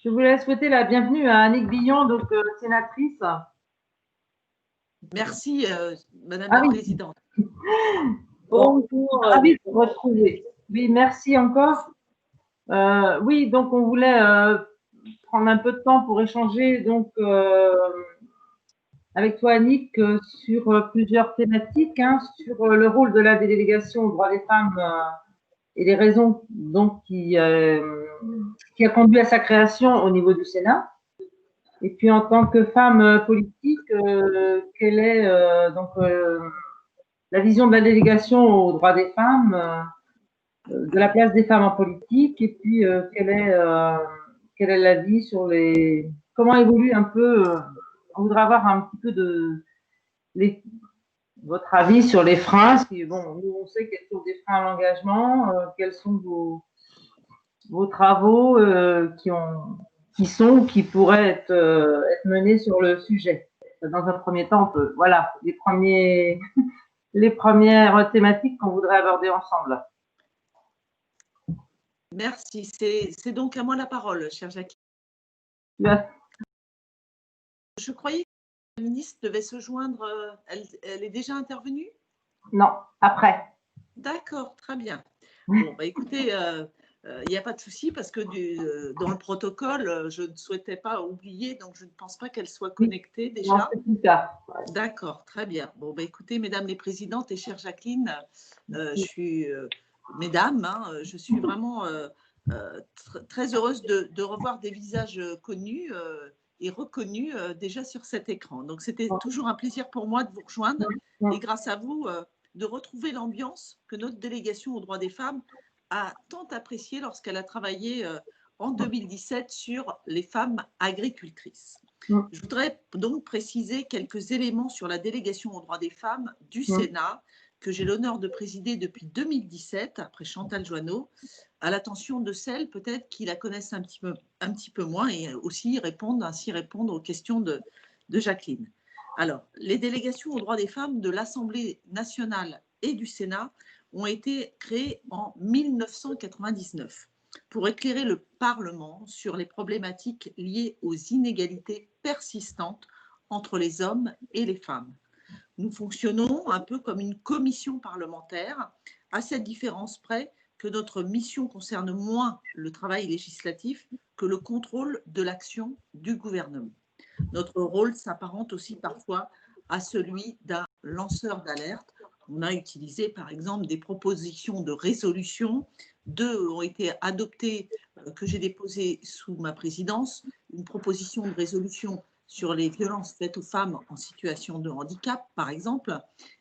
Je voulais souhaiter la bienvenue à Annick Billon, donc sénatrice. Merci, Madame la Présidente. Bonjour. Ravi de vous retrouver. Oui, merci encore. Oui, donc on voulait prendre un peu de temps pour échanger donc avec toi, Annick, sur plusieurs thématiques, hein, sur le rôle de la délégation aux droits des femmes et les raisons donc qui a conduit à sa création au niveau du Sénat. Et puis en tant que femme politique, quelle est la vision de la délégation aux droits des femmes, de la place des femmes en politique, et puis quel est l'avis sur comment évolue un peu, on voudrait avoir un petit peu votre avis sur les freins, parce que bon, nous on sait quels sont des freins à l'engagement, quels sont vos travaux qui pourraient être menés sur le sujet. Dans un premier temps, voilà, les premières thématiques qu'on voudrait aborder ensemble. Merci. C'est donc à moi la parole, chère Jacqueline. Merci. Je croyais que la ministre devait se joindre. Elle est déjà intervenue? Non, après. D'accord, très bien. Bon, bah, écoutez, il n'y a pas de souci parce que dans le protocole, je ne souhaitais pas oublier, donc je ne pense pas qu'elle soit connectée déjà. Non, c'est plus tard. D'accord, très bien. Bon, bah, écoutez, Mesdames les Présidentes et chère Jacqueline, je suis Mesdames, hein, je suis vraiment très heureuse de revoir des visages connus et reconnus déjà sur cet écran. Donc, c'était toujours un plaisir pour moi de vous rejoindre et grâce à vous, de retrouver l'ambiance que notre délégation aux droits des femmes a tant appréciée lorsqu'elle a travaillé en 2017 sur les femmes agricultrices. Je voudrais donc préciser quelques éléments sur la délégation aux droits des femmes du Sénat que j'ai l'honneur de présider depuis 2017, après Chantal Joanneau, à l'attention de celles peut-être qui la connaissent un petit peu moins et aussi répondre aux questions de Jacqueline. Alors, les délégations aux droits des femmes de l'Assemblée nationale et du Sénat ont été créées en 1999 pour éclairer le Parlement sur les problématiques liées aux inégalités persistantes entre les hommes et les femmes. Nous fonctionnons un peu comme une commission parlementaire, à cette différence près que notre mission concerne moins le travail législatif que le contrôle de l'action du gouvernement. Notre rôle s'apparente aussi parfois à celui d'un lanceur d'alerte. On a utilisé par exemple des propositions de résolution. 2 ont été adoptées que j'ai déposées sous ma présidence. Une proposition de résolution sur les violences faites aux femmes en situation de handicap, par exemple,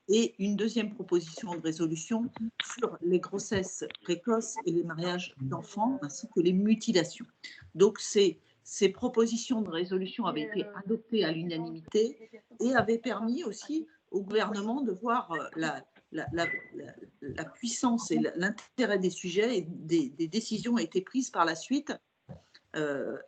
et une deuxième proposition de résolution sur les grossesses précoces et les mariages d'enfants, ainsi que les mutilations. Donc, ces propositions de résolution avaient été adoptées à l'unanimité et avaient permis aussi au gouvernement de voir la puissance et l'intérêt des sujets, et des décisions ont été prises par la suite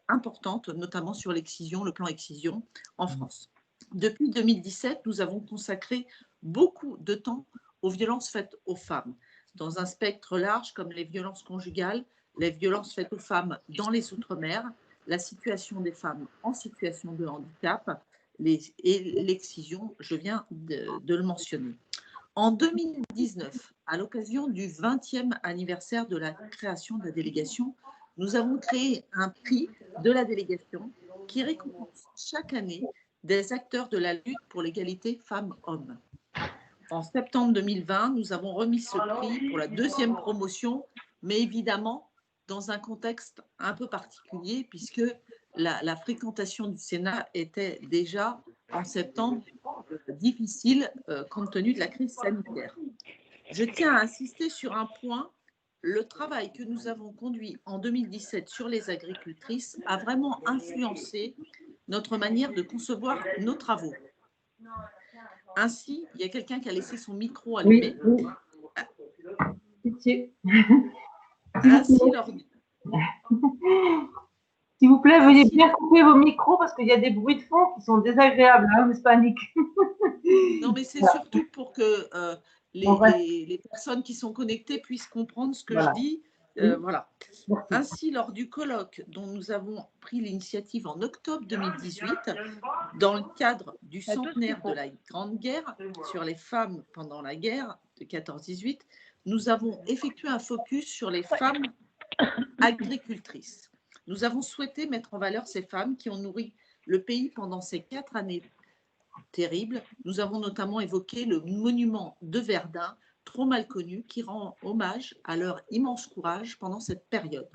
importantes, notamment sur l'excision, le plan excision en France. Depuis 2017, nous avons consacré beaucoup de temps aux violences faites aux femmes, dans un spectre large comme les violences conjugales, les violences faites aux femmes dans les Outre-mer, la situation des femmes en situation de handicap et l'excision, je viens de le mentionner. En 2019, à l'occasion du 20e anniversaire de la création de la délégation, nous avons créé un prix de la délégation qui récompense chaque année des acteurs de la lutte pour l'égalité femmes-hommes. En septembre 2020, nous avons remis ce prix pour la 2e promotion, mais évidemment dans un contexte un peu particulier puisque la fréquentation du Sénat était déjà en septembre difficile compte tenu de la crise sanitaire. Je tiens à insister sur un point. Le travail que nous avons conduit en 2017 sur les agricultrices a vraiment influencé notre manière de concevoir nos travaux. Ainsi, il y a quelqu'un qui a laissé son micro allumé. Oui. Pitié. Ainsi, s'il vous plaît, veuillez bien couper vos micros parce qu'il y a des bruits de fond qui sont désagréables, hein, n'est-ce pas, Annick? Non, mais c'est surtout pour que les personnes qui sont connectées puissent comprendre ce que je dis Voilà. Merci. Ainsi, lors du colloque dont nous avons pris l'initiative en octobre 2018, dans le cadre du centenaire de la Grande Guerre sur les femmes pendant la guerre de 14-18, nous avons effectué un focus sur les femmes agricultrices. Nous avons souhaité mettre en valeur ces femmes qui ont nourri le pays pendant ces 4 années terribles. Nous avons notamment évoqué le monument de Verdun, trop mal connu, qui rend hommage à leur immense courage pendant cette période.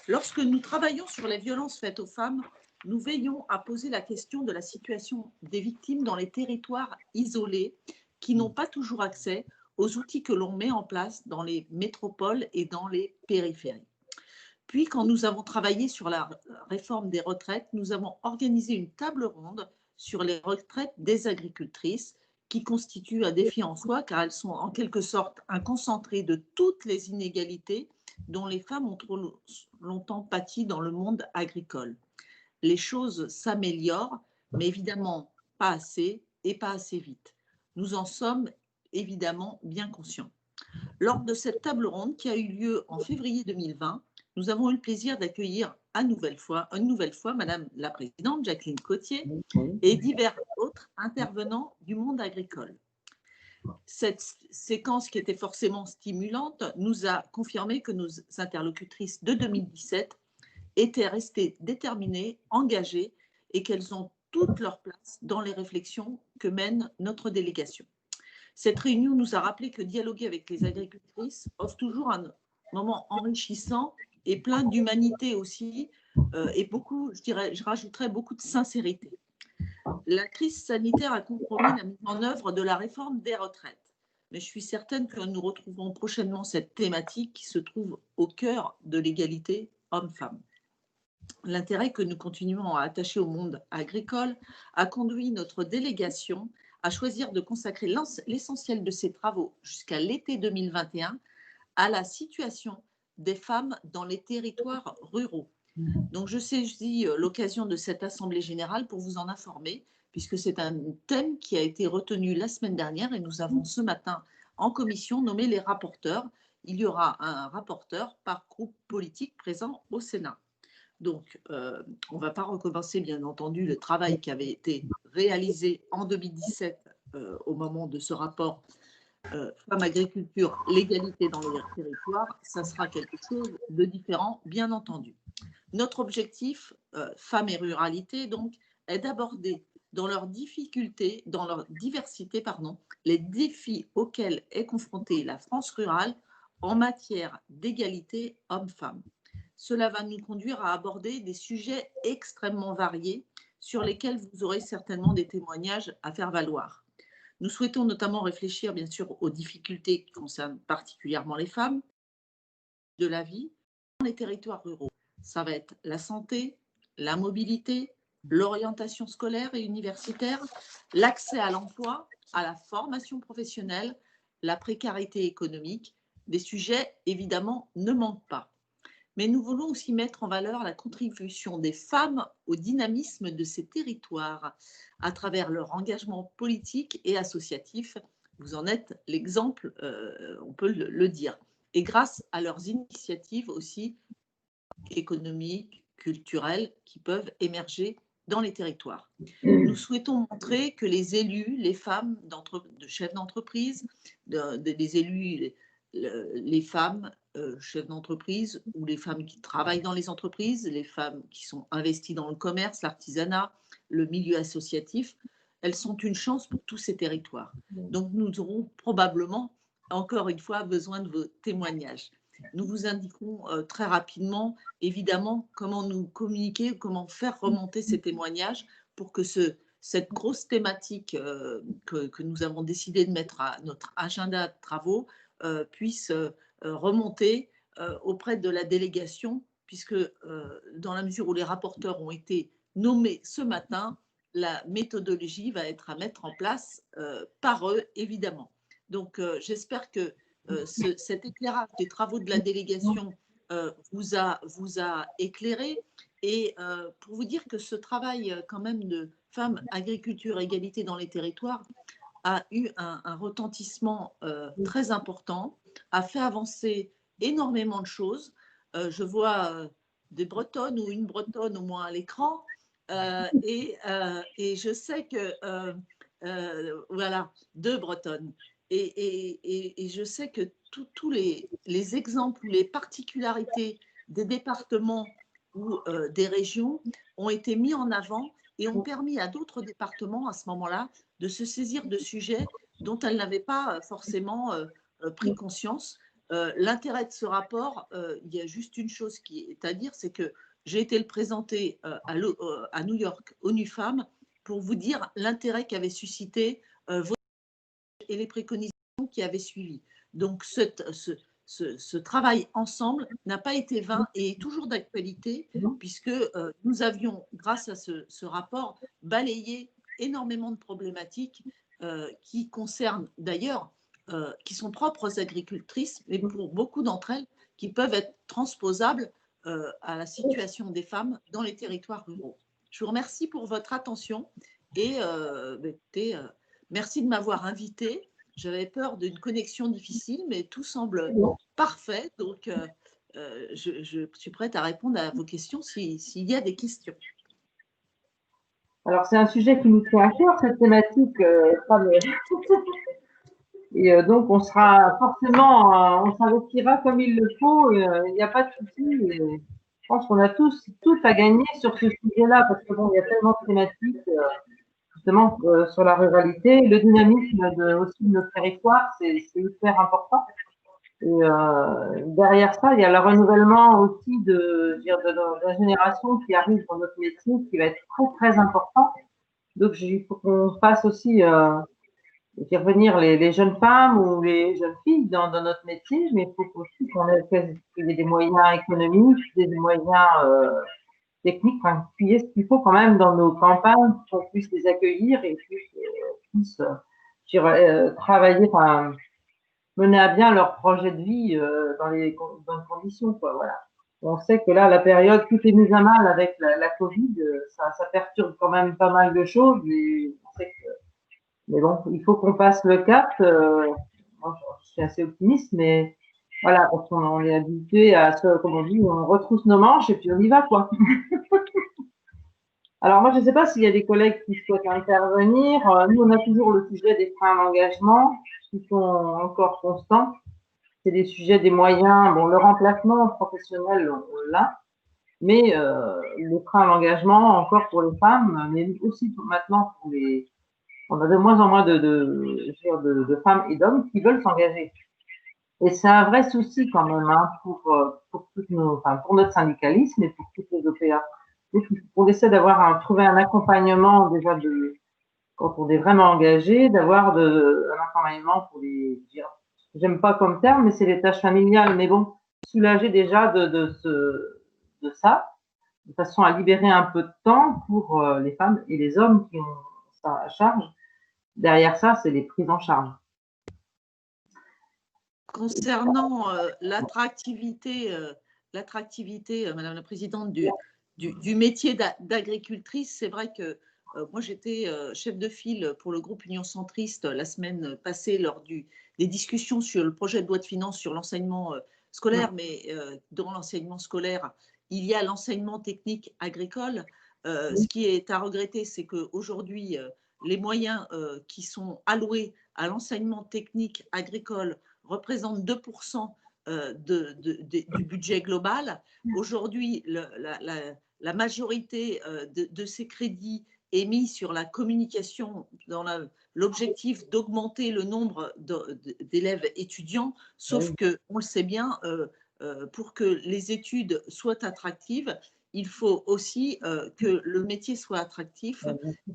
Lorsque nous travaillons sur les violences faites aux femmes, nous veillons à poser la question de la situation des victimes dans les territoires isolés qui n'ont pas toujours accès aux outils que l'on met en place dans les métropoles et dans les périphéries. Puis, quand nous avons travaillé sur la réforme des retraites, nous avons organisé une table ronde sur les retraites des agricultrices qui constituent un défi en soi car elles sont en quelque sorte un concentré de toutes les inégalités dont les femmes ont trop longtemps pâti dans le monde agricole. Les choses s'améliorent, mais évidemment pas assez et pas assez vite. Nous en sommes évidemment bien conscients. Lors de cette table ronde qui a eu lieu en février 2020, nous avons eu le plaisir d'accueillir une nouvelle fois Madame la Présidente Jacqueline Cottier et divers autres intervenants du monde agricole. Cette séquence qui était forcément stimulante nous a confirmé que nos interlocutrices de 2017 étaient restées déterminées, engagées et qu'elles ont toute leur place dans les réflexions que mène notre délégation. Cette réunion nous a rappelé que dialoguer avec les agricultrices offre toujours un moment enrichissant et plein d'humanité aussi, et beaucoup, je rajouterais beaucoup de sincérité. La crise sanitaire a compromis la mise en œuvre de la réforme des retraites, mais je suis certaine que nous retrouverons prochainement cette thématique qui se trouve au cœur de l'égalité homme-femme. L'intérêt que nous continuons à attacher au monde agricole a conduit notre délégation à choisir de consacrer l'essentiel de ses travaux jusqu'à l'été 2021 à la situation des femmes dans les territoires ruraux. Donc, je saisis l'occasion de cette Assemblée générale pour vous en informer, puisque c'est un thème qui a été retenu la semaine dernière et nous avons ce matin en commission nommé les rapporteurs. Il y aura un rapporteur par groupe politique présent au Sénat. Donc, on ne va pas recommencer, bien entendu, le travail qui avait été réalisé en 2017 au moment de ce rapport Femmes, agriculture, l'égalité dans les territoires. Ça sera quelque chose de différent, bien entendu. Notre objectif, Femmes et ruralité, donc, est d'aborder dans leurs difficultés, dans leur diversité, les défis auxquels est confrontée la France rurale en matière d'égalité hommes-femmes. Cela va nous conduire à aborder des sujets extrêmement variés sur lesquels vous aurez certainement des témoignages à faire valoir. Nous souhaitons notamment réfléchir, bien sûr, aux difficultés qui concernent particulièrement les femmes de la vie dans les territoires ruraux. Ça va être la santé, la mobilité, l'orientation scolaire et universitaire, l'accès à l'emploi, à la formation professionnelle, la précarité économique. Des sujets, évidemment, ne manquent pas. Mais nous voulons aussi mettre en valeur la contribution des femmes au dynamisme de ces territoires à travers leur engagement politique et associatif. Vous en êtes l'exemple, on peut le dire. Et grâce à leurs initiatives aussi économiques, culturelles, qui peuvent émerger dans les territoires. Nous souhaitons montrer que les élus, les femmes de chefs d'entreprise, des élus, les femmes chefs d'entreprise ou les femmes qui travaillent dans les entreprises, les femmes qui sont investies dans le commerce, l'artisanat, le milieu associatif, elles sont une chance pour tous ces territoires. Donc nous aurons probablement, encore une fois, besoin de vos témoignages. Nous vous indiquons très rapidement, évidemment, comment nous communiquer, comment faire remonter ces témoignages pour que cette grosse thématique que nous avons décidé de mettre à notre agenda de travaux puisse remonter auprès de la délégation, puisque dans la mesure où les rapporteurs ont été nommés ce matin, la méthodologie va être à mettre en place par eux, évidemment. Donc, j'espère que cet éclairage des travaux de la délégation vous a éclairé. Et pour vous dire que ce travail quand même de femmes, agriculture, égalité dans les territoires a eu un retentissement très important, a fait avancer énormément de choses. je vois des Bretonnes ou une Bretonne au moins à l'écran. Et je sais que, voilà, 2 Bretonnes. Et je sais que tous les exemples ou les particularités des départements ou des régions ont été mis en avant et ont permis à d'autres départements à ce moment-là de se saisir de sujets dont elles n'avaient pas forcément pris conscience. L'intérêt de ce rapport, il y a juste une chose qui est à dire, c'est que j'ai été le présenter à New York, ONU Femmes, pour vous dire l'intérêt qu'avait suscité vos et les préconisations qui avaient suivi. Donc, ce travail ensemble n'a pas été vain et est toujours d'actualité, puisque nous avions, grâce à ce rapport, balayé énormément de problématiques qui concernent d'ailleurs, qui sont propres aux agricultrices, mais pour beaucoup d'entre elles, qui peuvent être transposables à la situation des femmes dans les territoires ruraux. Je vous remercie pour votre attention et écoutez, merci de m'avoir invité. J'avais peur d'une connexion difficile, mais tout semble parfait. Donc, je suis prête à répondre à vos questions s'il y a des questions. Alors, c'est un sujet qui nous tient à cœur, cette thématique. Et donc, on sera forcément, on s'investira comme il le faut. Il n'y a pas de souci. Je pense qu'on a tout à gagner sur ce sujet-là, parce que bon, il y a tellement de thématiques, justement, sur la ruralité. Le dynamisme aussi de notre territoire, c'est hyper important. Et derrière ça, il y a le renouvellement aussi de la génération qui arrive dans notre métier, qui va être très, très important. Donc, il faut qu'on fasse aussi faire venir les jeunes femmes ou les jeunes filles dans notre métier, mais il faut aussi qu'il y ait des moyens économiques, des moyens techniques, enfin, qu'il faut quand même dans nos campagnes, qu'on puisse les accueillir et puisse travailler, enfin, mener à bien leur projet de vie dans les bonnes conditions, quoi, voilà. On sait que là, la période, tout est mis à mal avec la Covid, ça perturbe quand même pas mal de choses, et on sait que, mais bon, il faut qu'on passe le cap. Moi, je suis assez optimiste, mais voilà, parce qu'on est habitué à ce, comme on dit, on retrousse nos manches et puis on y va, quoi. Alors moi, je ne sais pas s'il y a des collègues qui souhaitent intervenir. Nous, on a toujours le sujet des freins à l'engagement qui sont encore constants. C'est des sujets des moyens. Bon, le remplacement professionnel, on l'a, mais les freins à l'engagement encore pour les femmes, mais aussi maintenant pour les. On a de moins en moins de femmes et d'hommes qui veulent s'engager. Et c'est un vrai souci quand même hein, pour notre syndicalisme et pour toutes les OPA. Donc, on essaie trouver un accompagnement déjà quand on est vraiment engagé, d'avoir un accompagnement pour j'aime pas comme terme, mais c'est les tâches familiales, mais bon, soulager déjà de ça, de façon à libérer un peu de temps pour les femmes et les hommes qui ont ça à charge. Derrière ça, c'est les prises en charge. Concernant l'attractivité, Madame la Présidente, du métier d'agricultrice, c'est vrai que moi j'étais chef de file pour le groupe Union Centriste la semaine passée lors des discussions sur le projet de loi de finances sur l'enseignement scolaire, mais dans l'enseignement scolaire, il y a l'enseignement technique agricole. Ce qui est à regretter, c'est qu'aujourd'hui, les moyens qui sont alloués à l'enseignement technique agricole représentent 2% du budget global. Aujourd'hui, la majorité de ces crédits est mise sur la communication dans l'objectif d'augmenter le nombre d'élèves étudiants, sauf que, on le sait bien, pour que les études soient attractives, il faut aussi que le métier soit attractif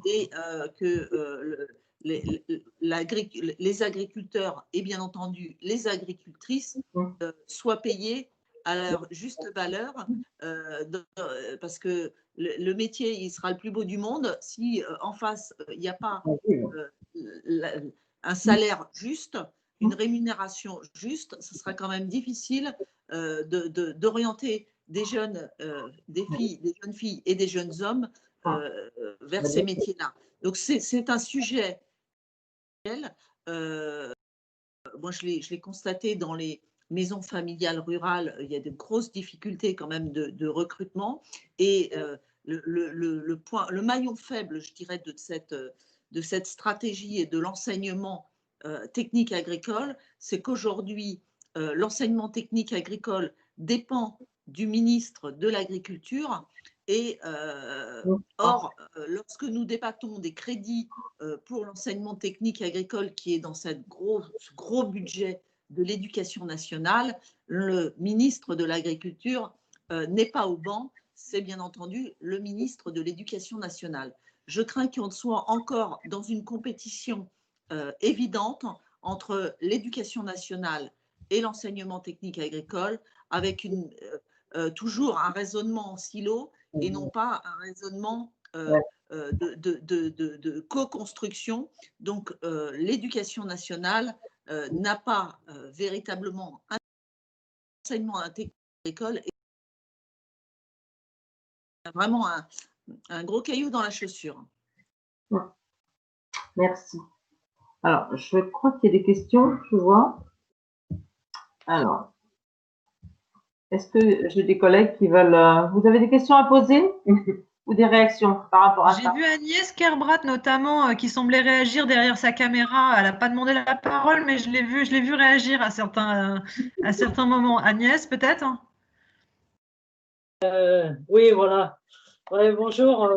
et que les agriculteurs et bien entendu les agricultrices soient payés à leur juste valeur parce que le métier il sera le plus beau du monde si en face il n'y a pas un salaire juste, une rémunération juste, ce sera quand même difficile d'orienter des jeunes filles et des jeunes hommes vers ces métiers-là. Donc c'est un sujet moi je l'ai constaté dans les maisons familiales rurales, il y a de grosses difficultés quand même de recrutement. Et le maillon faible, je dirais, de cette stratégie et de l'enseignement technique agricole, c'est qu'aujourd'hui, l'enseignement technique agricole dépend du ministre de l'Agriculture. Et or, lorsque nous débattons des crédits pour l'enseignement technique agricole qui est dans ce gros budget de l'éducation nationale, le ministre de l'Agriculture n'est pas au banc, c'est bien entendu le ministre de l'Éducation nationale. Je crains qu'on soit encore dans une compétition évidente entre l'éducation nationale et l'enseignement technique agricole, avec toujours un raisonnement en silo et non pas un raisonnement de co-construction. Donc, l'éducation nationale n'a pas véritablement un enseignement technique agricole et vraiment un gros caillou dans la chaussure. Merci. Alors, je crois qu'il y a des questions, je vois. Alors, est-ce que j'ai des collègues qui veulent… Vous avez des questions à poser ou des réactions par rapport à ça? J'ai vu Agnès Kerbrat notamment qui semblait réagir derrière sa caméra. Elle n'a pas demandé la parole, mais je l'ai vu réagir à certains moments. Agnès, peut-être? Oui, voilà. Ouais, bonjour.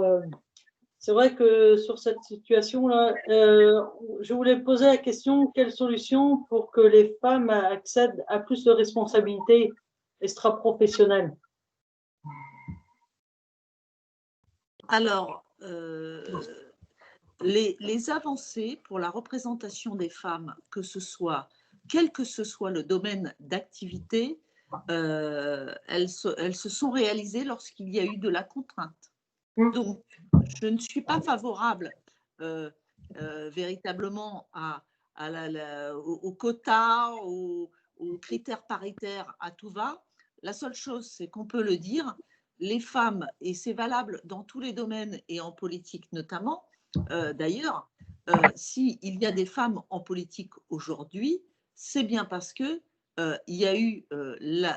C'est vrai que sur cette situation-là, je voulais poser la question, quelle solution pour que les femmes accèdent à plus de responsabilités extra-professionnelles? Alors, les avancées pour la représentation des femmes, quel que ce soit le domaine d'activité, elles se sont réalisées lorsqu'il y a eu de la contrainte. Donc, je ne suis pas favorable véritablement aux quotas, aux critères paritaires à tout va. La seule chose, c'est qu'on peut le dire, les femmes, et c'est valable dans tous les domaines et en politique notamment, d'ailleurs, s'il y a des femmes en politique aujourd'hui, c'est bien parce qu'il y a eu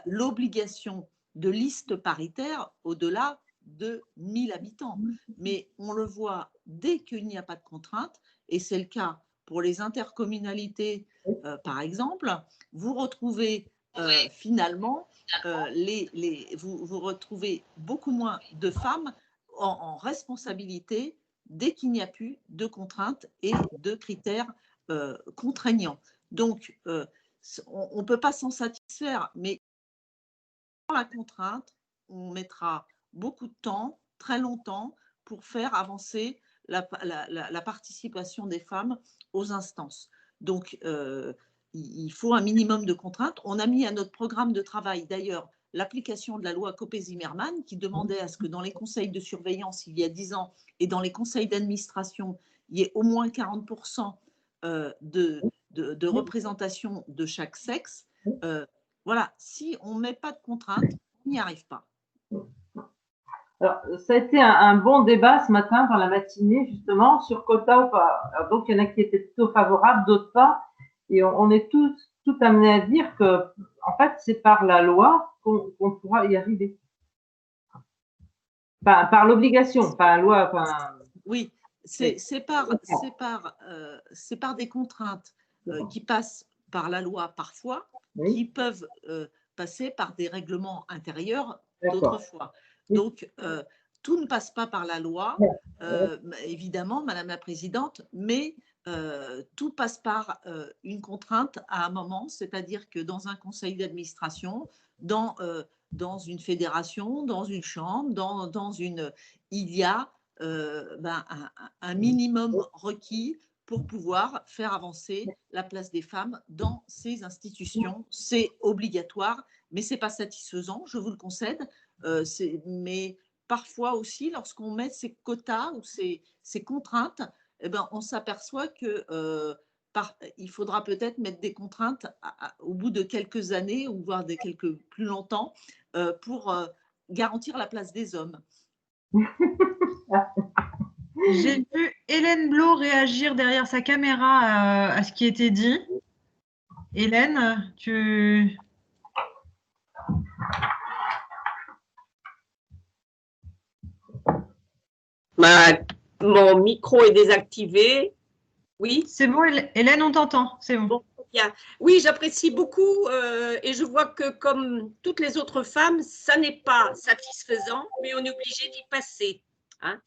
l'obligation de listes paritaires au-delà de 1000 habitants. Mais on le voit dès qu'il n'y a pas de contrainte, et c'est le cas pour les intercommunalités, par exemple, vous retrouvez finalement, vous retrouvez beaucoup moins de femmes en responsabilité dès qu'il n'y a plus de contraintes et de critères contraignants. Donc, on ne peut pas s'en satisfaire, mais pour la contrainte, on mettra beaucoup de temps, très longtemps, pour faire avancer la participation des femmes aux instances. Donc, il faut un minimum de contraintes. On a mis à notre programme de travail, d'ailleurs, l'application de la loi Copé-Zimmermann qui demandait à ce que dans les conseils de surveillance, il y a 10 ans, et dans les conseils d'administration, il y ait au moins 40% de représentation de chaque sexe. Voilà, si on ne met pas de contraintes, on n'y arrive pas. Alors, ça a été un bon débat ce matin, dans la matinée, justement, sur quota ou pas. Alors, donc, il y en a qui étaient plutôt favorables, d'autres pas. Et on est tout amenés à dire que, en fait, c'est par la loi qu'on pourra y arriver. Enfin, par l'obligation, pas la loi. Enfin, oui, c'est par des contraintes qui passent par la loi parfois, oui, qui peuvent passer par des règlements intérieurs d'autres fois. Donc, tout ne passe pas par la loi, évidemment, Madame la Présidente, mais tout passe par une contrainte à un moment, c'est-à-dire que dans un conseil d'administration, dans une fédération, dans une chambre, il y a un minimum requis pour pouvoir faire avancer la place des femmes dans ces institutions. C'est obligatoire, mais ce n'est pas satisfaisant, je vous le concède. Mais parfois aussi, lorsqu'on met ces quotas ou ces contraintes, eh ben, on s'aperçoit que il faudra peut-être mettre des contraintes au bout de quelques années ou voire plus longtemps pour garantir la place des hommes. J'ai vu Hélène Blau réagir derrière sa caméra à ce qui était dit. Hélène, tu… Mon micro est désactivé. Oui. C'est bon, Hélène, on t'entend. C'est bon. Bon, bien. Oui, j'apprécie beaucoup et je vois que comme toutes les autres femmes, ça n'est pas satisfaisant, mais on est obligé d'y passer. Hein.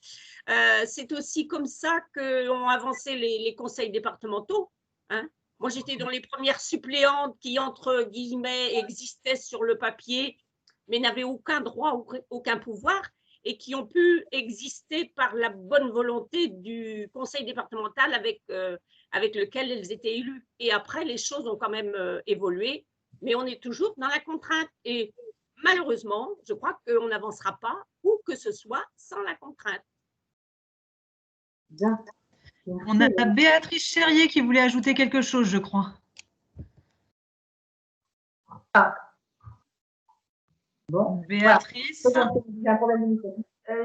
C'est aussi comme ça qu'ont avancé les conseils départementaux. Hein. Moi, j'étais dans les premières suppléantes qui, entre guillemets, existaient sur le papier, mais n'avaient aucun droit, aucun pouvoir, et qui ont pu exister par la bonne volonté du conseil départemental avec lequel elles étaient élues. Et après, les choses ont quand même évolué, mais on est toujours dans la contrainte. Et malheureusement, je crois qu'on n'avancera pas, où que ce soit, sans la contrainte. Bien. On a Béatrice Cherrier qui voulait ajouter quelque chose, je crois. Ah. Bon, Béatrice. Voilà. J'ai un problème de micro.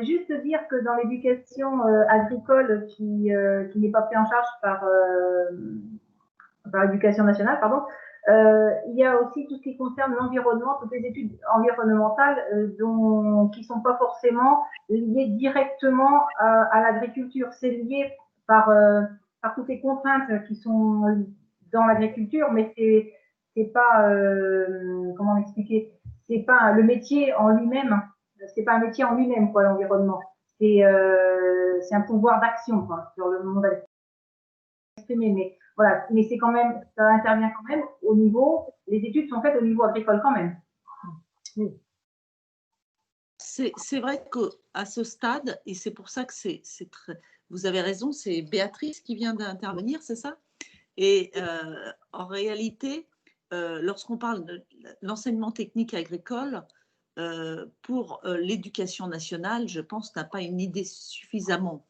Juste dire que dans l'éducation agricole qui n'est pas prise en charge par l'éducation nationale, pardon, il y a aussi tout ce qui concerne l'environnement, toutes les études environnementales qui ne sont pas forcément liées directement à l'agriculture. C'est lié par toutes les contraintes qui sont dans l'agriculture, mais c'est pas, comment expliquer, c'est pas le métier en lui-même, c'est pas un métier en lui-même, quoi, l'environnement. C'est un pouvoir d'action, quoi, sur le monde exprimé, mais voilà, mais c'est quand même, ça intervient quand même au niveau, les études sont faites au niveau agricole quand même. Oui. C'est vrai qu'à ce stade, et c'est pour ça que c'est très, vous avez raison, c'est Béatrice qui vient d'intervenir, c'est ça? Et en réalité, lorsqu'on parle de l'enseignement technique agricole, pour l'éducation nationale, je pense, n'a pas une idée suffisamment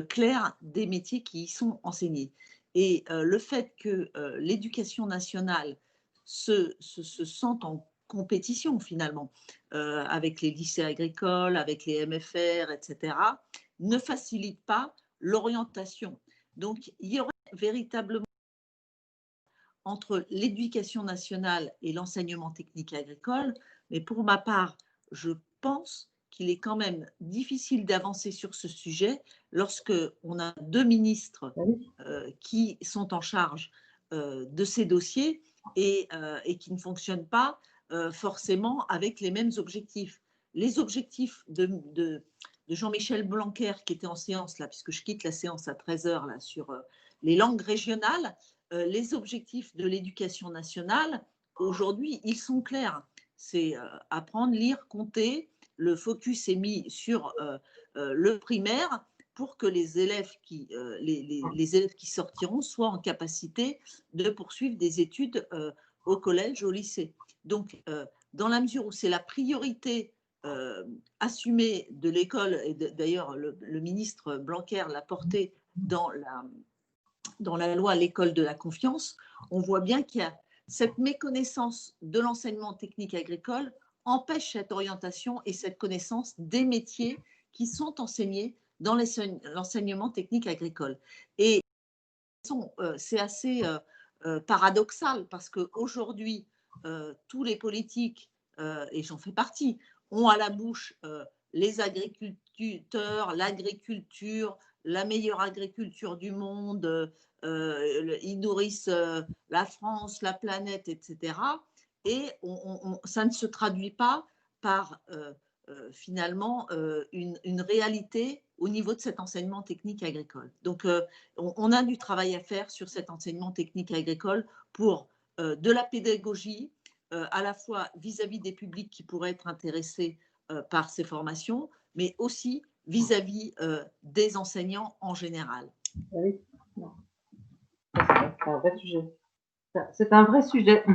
claire des métiers qui y sont enseignés. Et le fait que l'éducation nationale se sente en compétition finalement avec les lycées agricoles, avec les MFR, etc., ne facilite pas l'orientation. Donc, il y aurait véritablement entre l'éducation nationale et l'enseignement technique agricole, mais pour ma part, je pense qu'il est quand même difficile d'avancer sur ce sujet lorsque on a deux ministres qui sont en charge de ces dossiers et qui ne fonctionnent pas forcément avec les mêmes objectifs. Les objectifs de Jean-Michel Blanquer, qui était en séance, là, puisque je quitte la séance à 13h là, sur les langues régionales, les objectifs de l'éducation nationale, aujourd'hui, ils sont clairs. C'est apprendre, lire, compter. Le focus est mis sur le primaire pour que les élèves qui sortiront soient en capacité de poursuivre des études au collège, au lycée. Donc, dans la mesure où c'est la priorité assumée de l'école, et d'ailleurs le ministre Blanquer l'a porté dans la loi l'école de la confiance, on voit bien qu'il y a cette méconnaissance de l'enseignement technique agricole empêche cette orientation et cette connaissance des métiers qui sont enseignés dans l'enseignement technique agricole. Et c'est assez paradoxal parce qu'aujourd'hui, tous les politiques, et j'en fais partie, ont à la bouche les agriculteurs, l'agriculture, la meilleure agriculture du monde, ils nourrissent la France, la planète, etc. Et ça ne se traduit pas par finalement une réalité au niveau de cet enseignement technique agricole. Donc, on a du travail à faire sur cet enseignement technique agricole pour de la pédagogie, à la fois vis-à-vis des publics qui pourraient être intéressés par ces formations, mais aussi vis-à-vis des enseignants en général. Oui, c'est un vrai sujet. C'est un vrai sujet.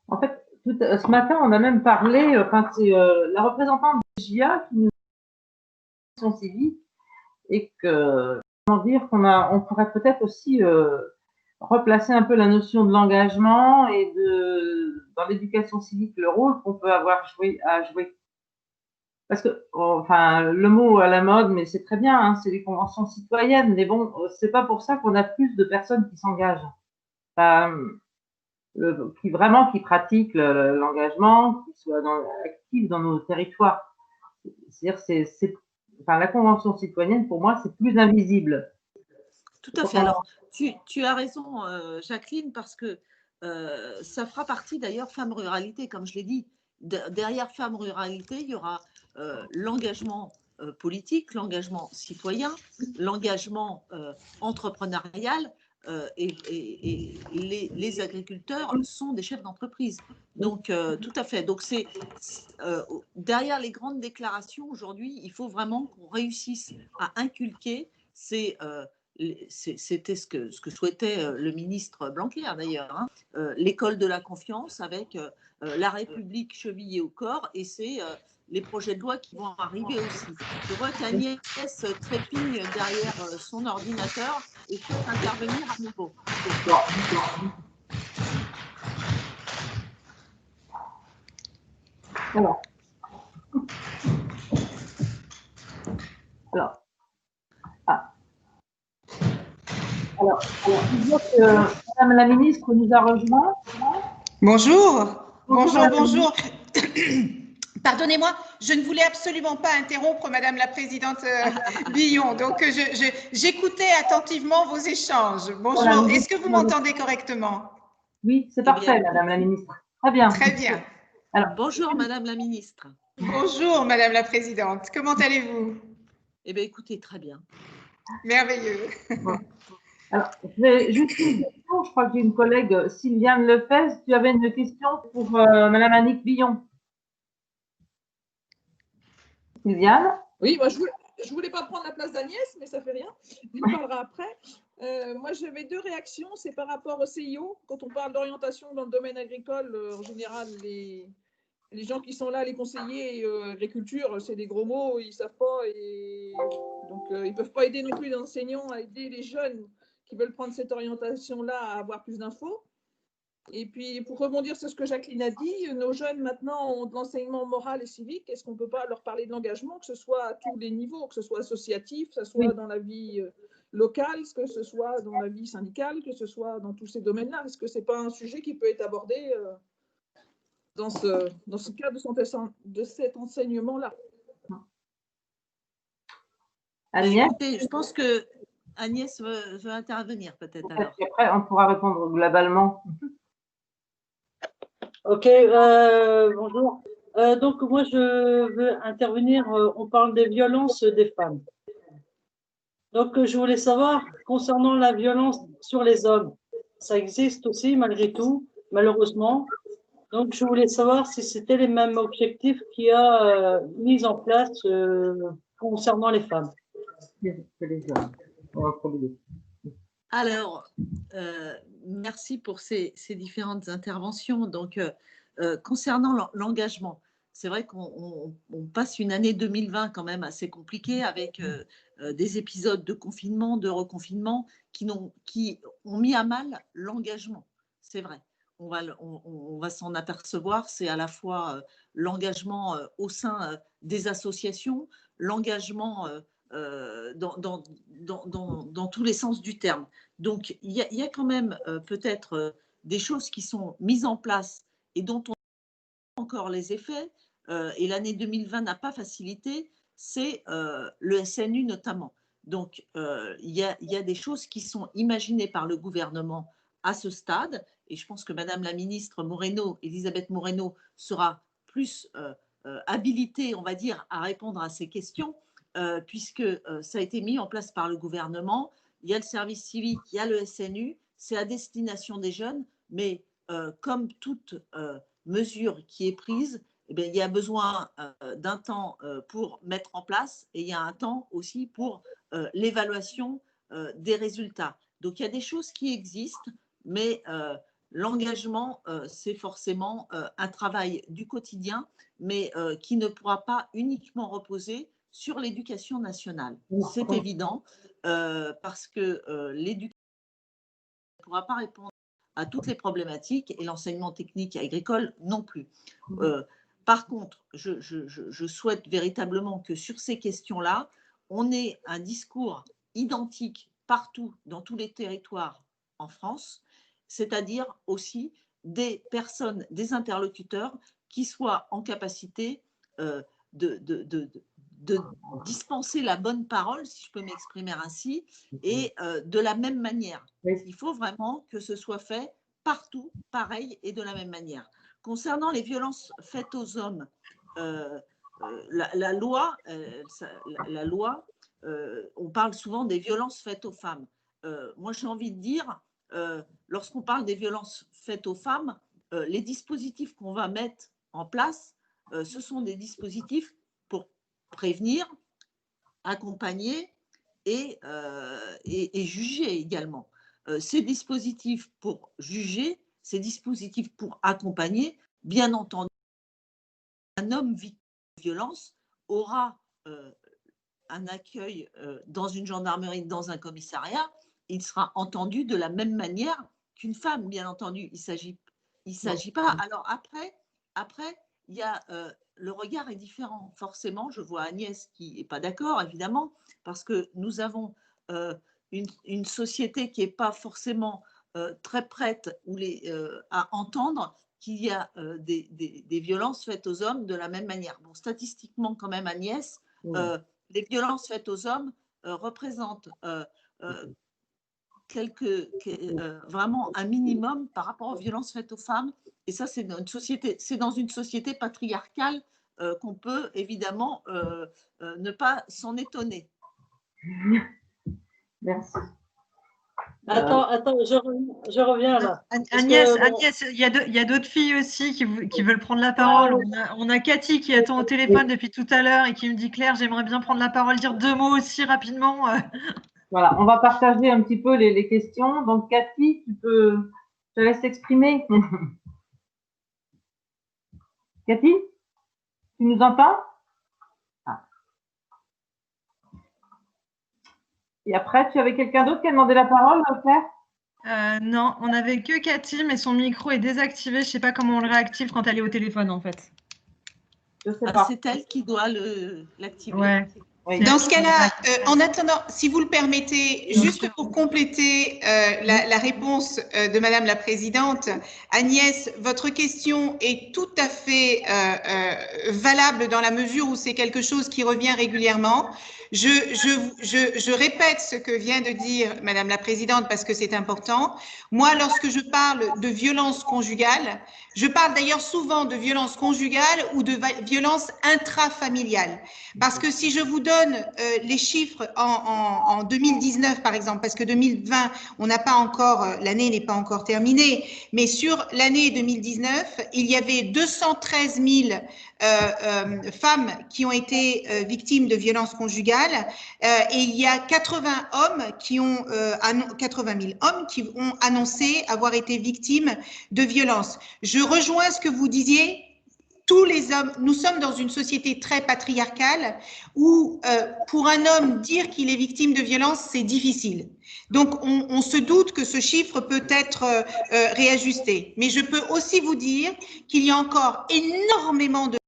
En fait, ce matin, on a même parlé, enfin, c'est la représentante de GIA qui nous a son civique et que, comment dire, on pourrait peut-être aussi replacer un peu la notion de l'engagement et dans l'éducation civique, le rôle qu'on peut avoir à jouer. Parce que, enfin, le mot à la mode, mais c'est très bien, hein, c'est les conventions citoyennes, mais bon, c'est pas pour ça qu'on a plus de personnes qui s'engagent. Qui pratiquent l'engagement, qui soient actifs dans nos territoires. C'est-à-dire, enfin, la Convention citoyenne, pour moi, c'est plus invisible. Tout à fait. Alors, tu as raison, Jacqueline, parce que ça fera partie d'ailleurs Femmes Ruralité, comme je l'ai dit. Derrière Femmes Ruralité, il y aura l'engagement politique, l'engagement citoyen, l'engagement entrepreneurial, et les agriculteurs sont des chefs d'entreprise. Donc, tout à fait. Donc, derrière les grandes déclarations aujourd'hui, il faut vraiment qu'on réussisse à inculquer c'était ce que souhaitait le ministre Blanquer d'ailleurs, hein, l'école de la confiance avec la République chevillée au corps, et c'est les projets de loi qui vont arriver aussi. Je vois qu'Agnès trépigne derrière son ordinateur et souhaite intervenir à nouveau. Alors, je vois que Madame la ministre nous a rejoint. Bonjour. Bonjour. Pardonnez-moi, je ne voulais absolument pas interrompre Madame la Présidente Billon, donc j'écoutais attentivement vos échanges. Bonjour, voilà, est-ce que vous m'entendez correctement? Oui, c'est parfait, Madame la ministre. Très bien. Très bien. Alors, bonjour Madame la ministre. Bonjour Madame la Présidente, comment allez-vous? Eh bien, écoutez, très bien. Merveilleux. Bon. Alors, juste une question, je crois que j'ai une collègue, Sylviane Lefez, tu avais une question pour Madame Annick Billon. Sylviane? Oui, moi, je voulais pas prendre la place d'Agnès, mais ça fait rien. On parlera après. Moi, j'avais deux réactions. C'est par rapport au CIO. Quand on parle d'orientation dans le domaine agricole, en général, les gens qui sont là, les conseillers agriculture, c'est des gros mots, ils ne savent pas. Et donc, ils ne peuvent pas aider non plus les enseignants à aider les jeunes qui veulent prendre cette orientation-là à avoir plus d'infos. Et puis, pour rebondir sur ce que Jacqueline a dit, nos jeunes maintenant ont de l'enseignement moral et civique. Est-ce qu'on ne peut pas leur parler de l'engagement, que ce soit à tous les niveaux, que ce soit associatif, que ce soit dans la vie locale, que ce soit dans la vie syndicale, que ce soit dans tous ces domaines-là? Est-ce que ce n'est pas un sujet qui peut être abordé dans ce cadre de cet enseignement-là? Agnès? Écoutez, je pense que Agnès veut intervenir peut-être. Après, on pourra répondre globalement. Ok, bonjour. Donc, moi, je veux intervenir. On parle des violences des femmes. Donc, je voulais savoir, concernant la violence sur les hommes, ça existe aussi, malgré tout, malheureusement. Donc, je voulais savoir si c'était les mêmes objectifs qu'il y a mis en place concernant les femmes. Alors, merci pour ces différentes interventions. Donc, concernant l'engagement, c'est vrai qu'on passe une année 2020 quand même assez compliquée avec des épisodes de confinement, de reconfinement qui ont mis à mal l'engagement. C'est vrai. On va s'en apercevoir. C'est à la fois l'engagement au sein des associations, l'engagement dans tous les sens du terme. Donc, il y a quand même peut-être des choses qui sont mises en place et dont on a encore les effets, et l'année 2020 n'a pas facilité, c'est le SNU notamment. Donc, il y a des choses qui sont imaginées par le gouvernement à ce stade, et je pense que Madame la ministre Elisabeth Moreno, sera plus habilitée, on va dire, à répondre à ces questions, puisque ça a été mis en place par le gouvernement. Il y a le service civique, il y a le SNU, c'est à destination des jeunes, mais comme toute mesure qui est prise, eh bien, il y a besoin d'un temps pour mettre en place, et il y a un temps aussi pour l'évaluation des résultats. Donc, il y a des choses qui existent, mais l'engagement, c'est forcément un travail du quotidien, mais qui ne pourra pas uniquement reposer sur l'éducation nationale. C'est évident, parce que l'éducation ne pourra pas répondre à toutes les problématiques et l'enseignement technique et agricole non plus. Par contre, je souhaite véritablement que sur ces questions-là, on ait un discours identique partout, dans tous les territoires en France, c'est-à-dire aussi des personnes, des interlocuteurs qui soient en capacité dispenser la bonne parole, si je peux m'exprimer ainsi, et de la même manière. Il faut vraiment que ce soit fait partout, pareil et de la même manière. Concernant les violences faites aux hommes, la loi, on parle souvent des violences faites aux femmes. Moi, j'ai envie de dire, lorsqu'on parle des violences faites aux femmes, les dispositifs qu'on va mettre en place, ce sont des dispositifs pour prévenir, accompagner et juger également. Ces dispositifs pour juger, ces dispositifs pour accompagner, bien entendu, un homme victime de violence aura un accueil dans une gendarmerie, dans un commissariat, il sera entendu de la même manière qu'une femme, bien entendu. Il s'agit pas. Alors après, il y a le regard est différent. Forcément, je vois Agnès qui n'est pas d'accord, évidemment, parce que nous avons une société qui n'est pas forcément très prête à entendre qu'il y a des violences faites aux hommes de la même manière. Bon, statistiquement, quand même, Agnès, les violences faites aux hommes représentent vraiment un minimum par rapport aux violences faites aux femmes. Et ça, c'est dans une société patriarcale qu'on peut évidemment ne pas s'en étonner. Merci. Attends, je reviens là. Agnès, il y a d'autres filles aussi qui veulent prendre la parole. On a Cathy qui attend au téléphone depuis tout à l'heure et qui me dit, Claire, j'aimerais bien prendre la parole, dire 2 mots aussi rapidement. Voilà, on va partager un petit peu les questions. Donc, Cathy, je te laisse t'exprimer. Cathy, tu nous entends? Et après, tu avais quelqu'un d'autre qui a demandé la parole, Claire? Non, on n'avait que Cathy, mais son micro est désactivé. Je ne sais pas comment on le réactive quand elle est au téléphone, en fait. Je sais pas. C'est elle qui doit l'activer. Ouais. Oui. Dans ce cas-là, en attendant, si vous le permettez, juste pour compléter la réponse de Madame la Présidente, Agnès, votre question est tout à fait valable dans la mesure où c'est quelque chose qui revient régulièrement. Je répète ce que vient de dire Madame la Présidente parce que c'est important. Moi, lorsque je parle de violence conjugale, je parle d'ailleurs souvent de violence conjugale ou de violence intrafamiliale. Parce que si je vous donne les chiffres en 2019, par exemple, parce que 2020, on n'a pas encore, l'année n'est pas encore terminée, mais sur l'année 2019, il y avait 213 000 femmes qui ont été victimes de violences conjugales et il y a 80 000 hommes qui ont annoncé avoir été victimes de violences. Je rejoins ce que vous disiez. Tous les hommes, nous sommes dans une société très patriarcale où pour un homme dire qu'il est victime de violence, c'est difficile. Donc on se doute que ce chiffre peut être réajusté. Mais je peux aussi vous dire qu'il y a encore énormément de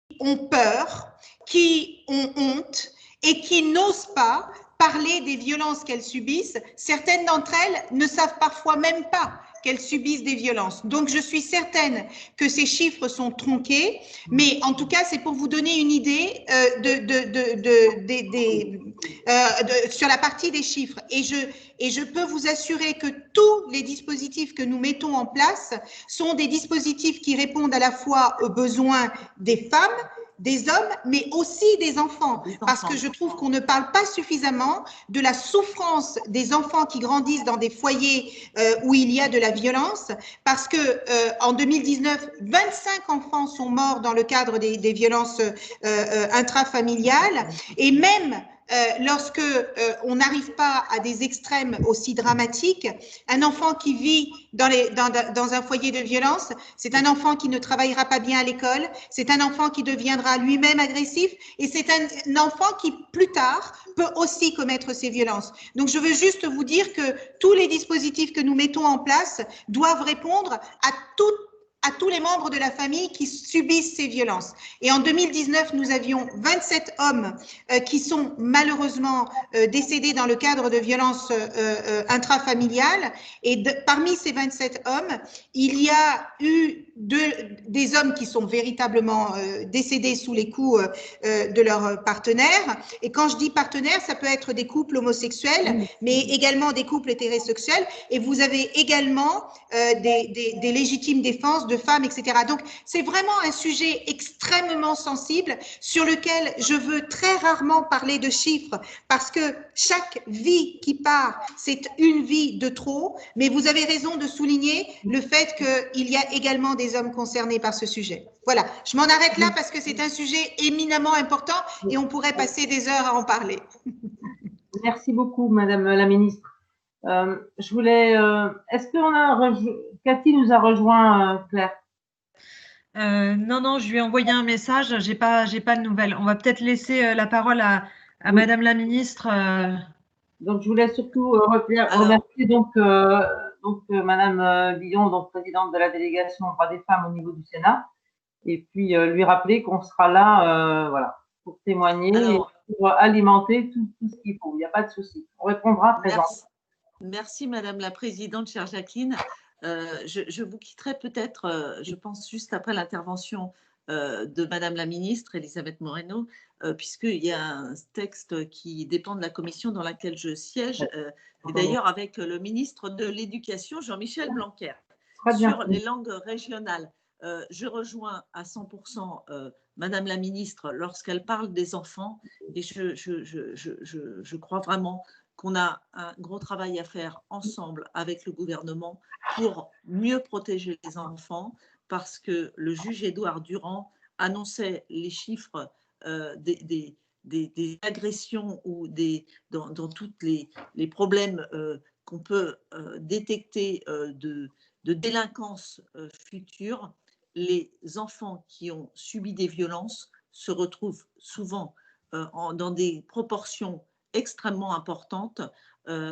qui ont peur, qui ont honte et qui n'osent pas parler des violences qu'elles subissent. Certaines d'entre elles ne savent parfois même pas qu'elles subissent des violences. Donc, je suis certaine que ces chiffres sont tronqués, mais en tout cas, c'est pour vous donner une idée sur la partie des chiffres. Et je peux vous assurer que tous les dispositifs que nous mettons en place sont des dispositifs qui répondent à la fois aux besoins des femmes, des hommes, mais aussi des enfants, parce que je trouve qu'on ne parle pas suffisamment de la souffrance des enfants qui grandissent dans des foyers où il y a de la violence, parce que en 2019, 25 enfants sont morts dans le cadre des violences intrafamiliales, et même lorsque on n'arrive pas à des extrêmes aussi dramatiques, un enfant qui vit dans un foyer de violence, c'est un enfant qui ne travaillera pas bien à l'école, c'est un enfant qui deviendra lui-même agressif et c'est un enfant qui, plus tard, peut aussi commettre ces violences. Donc, je veux juste vous dire que tous les dispositifs que nous mettons en place doivent répondre à tous les membres de la famille qui subissent ces violences. Et en 2019, nous avions 27 hommes qui sont malheureusement décédés dans le cadre de violences intrafamiliales. Et parmi ces 27 hommes, il y a eu des hommes qui sont véritablement décédés sous les coups de leurs partenaires. Et quand je dis partenaires, ça peut être des couples homosexuels, mais également des couples hétérosexuels. Et vous avez également des légitimes défenses de femmes, etc. Donc, c'est vraiment un sujet extrêmement sensible sur lequel je veux très rarement parler de chiffres parce que chaque vie qui part, c'est une vie de trop. Mais vous avez raison de souligner le fait qu'il y a également des hommes concernés par ce sujet. Voilà, je m'en arrête là parce que c'est un sujet éminemment important et on pourrait passer des heures à en parler. Merci beaucoup, Madame la Ministre. Je voulais, est-ce que Cathy nous a rejoint, Claire? Non, je lui ai envoyé un message, j'ai pas de nouvelles. On va peut-être laisser la parole à Oui. Madame la Ministre. Donc, je voulais surtout remercier Madame Billon, donc présidente de la délégation aux droits des femmes au niveau du Sénat, et puis lui rappeler qu'on sera là, voilà, pour témoigner et pour alimenter tout ce qu'il faut. Il n'y a pas de souci. On répondra présent. Merci, Madame la Présidente, chère Jacqueline. Je vous quitterai peut-être, je pense, juste après l'intervention de Madame la Ministre, Elisabeth Moreno, puisqu'il y a un texte qui dépend de la commission dans laquelle je siège, et d'ailleurs avec le ministre de l'Éducation, Jean-Michel Blanquer, sur les langues régionales. Je rejoins à 100% Madame la Ministre lorsqu'elle parle des enfants, et je crois vraiment qu'on a un gros travail à faire ensemble avec le gouvernement pour mieux protéger les enfants, parce que le juge Édouard Durand annonçait les chiffres des agressions ou dans tous les problèmes qu'on peut détecter de délinquance future. Les enfants qui ont subi des violences se retrouvent souvent dans des proportions extrêmement importante,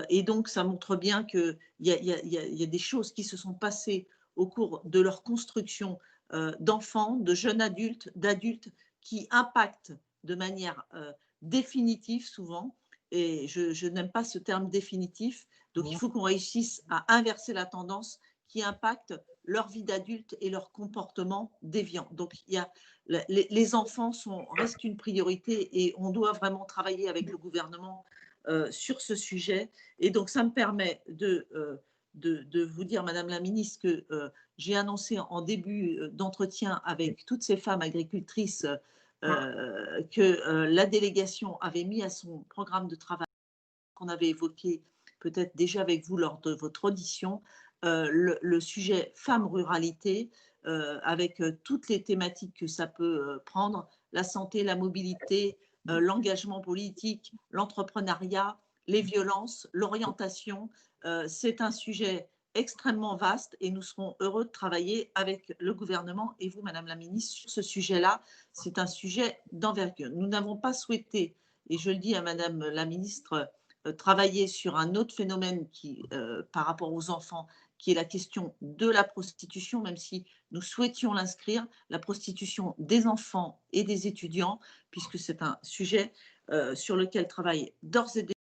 et donc ça montre bien qu'il y a des choses qui se sont passées au cours de leur construction d'enfants, de jeunes adultes, d'adultes qui impactent de manière définitive souvent, et je n'aime pas ce terme définitif, donc il faut qu'on réussisse à inverser la tendance qui impacte leur vie d'adulte et leur comportement déviant. Donc les enfants restent une priorité et on doit vraiment travailler avec le gouvernement sur ce sujet. Et donc ça me permet de vous dire, Madame la Ministre, que j'ai annoncé en début d'entretien avec toutes ces femmes agricultrices que la délégation avait mis à son programme de travail qu'on avait évoqué peut-être déjà avec vous lors de votre audition, le sujet femmes-ruralité, avec toutes les thématiques que ça peut prendre, la santé, la mobilité, l'engagement politique, l'entrepreneuriat, les violences, l'orientation. C'est un sujet extrêmement vaste et nous serons heureux de travailler avec le gouvernement et vous, Madame la Ministre, sur ce sujet-là. C'est un sujet d'envergure. Nous n'avons pas souhaité, et je le dis à Madame la Ministre, travailler sur un autre phénomène qui, par rapport aux enfants, qui est la question de la prostitution, même si nous souhaitions l'inscrire, la prostitution des enfants et des étudiants, puisque c'est un sujet sur lequel travaille d'ores et déjà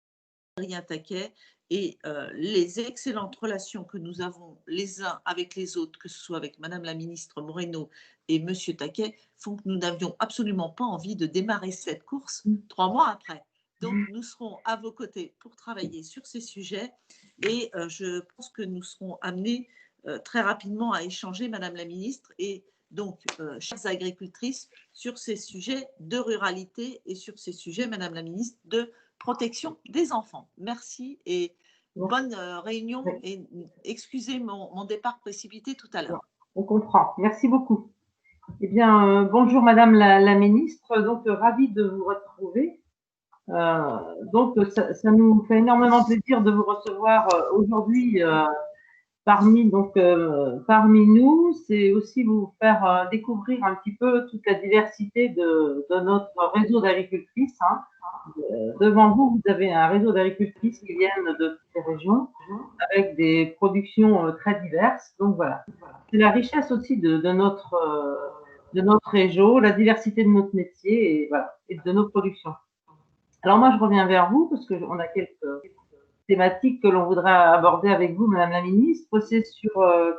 Adrien Taquet, et les excellentes relations que nous avons les uns avec les autres, que ce soit avec Madame la Ministre Moreno et Monsieur Taquet, font que nous n'avions absolument pas envie de démarrer cette course 3 mois après. Donc, nous serons à vos côtés pour travailler sur ces sujets et je pense que nous serons amenés très rapidement à échanger, Madame la Ministre, et donc, chères agricultrices, sur ces sujets de ruralité et sur ces sujets, Madame la Ministre, de protection des enfants. Merci et bonne réunion et excusez mon départ précipité tout à l'heure. On comprend. Merci beaucoup. Eh bien, bonjour Madame la Ministre, donc ravie de vous retrouver. Donc, ça nous fait énormément plaisir de vous recevoir aujourd'hui parmi nous. C'est aussi vous faire découvrir un petit peu toute la diversité de notre réseau d'agricultrices. Hein. Devant vous, vous avez un réseau d'agricultrices qui viennent de toutes les régions avec des productions très diverses. Donc voilà, c'est la richesse aussi de notre réseau, la diversité de notre métier et, voilà, et de nos productions. Alors moi, je reviens vers vous parce qu'on a quelques thématiques que l'on voudrait aborder avec vous, Madame la Ministre. C'est sur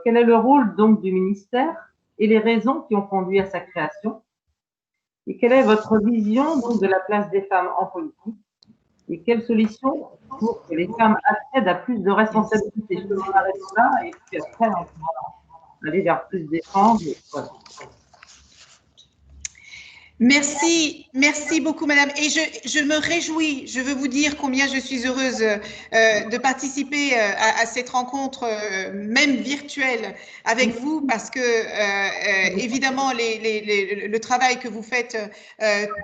quel est le rôle donc du ministère et les raisons qui ont conduit à sa création? Et quelle est votre vision donc, de la place des femmes en politique? Et quelles solutions pour que les femmes accèdent à plus de responsabilités? Je vais m'arrêter là et puis après, on va aller vers plus d'échanges. Voilà. Merci, merci beaucoup, madame. Et je me réjouis, je veux vous dire combien je suis heureuse de participer à cette rencontre, même virtuelle, avec vous, parce que, évidemment, le travail que vous faites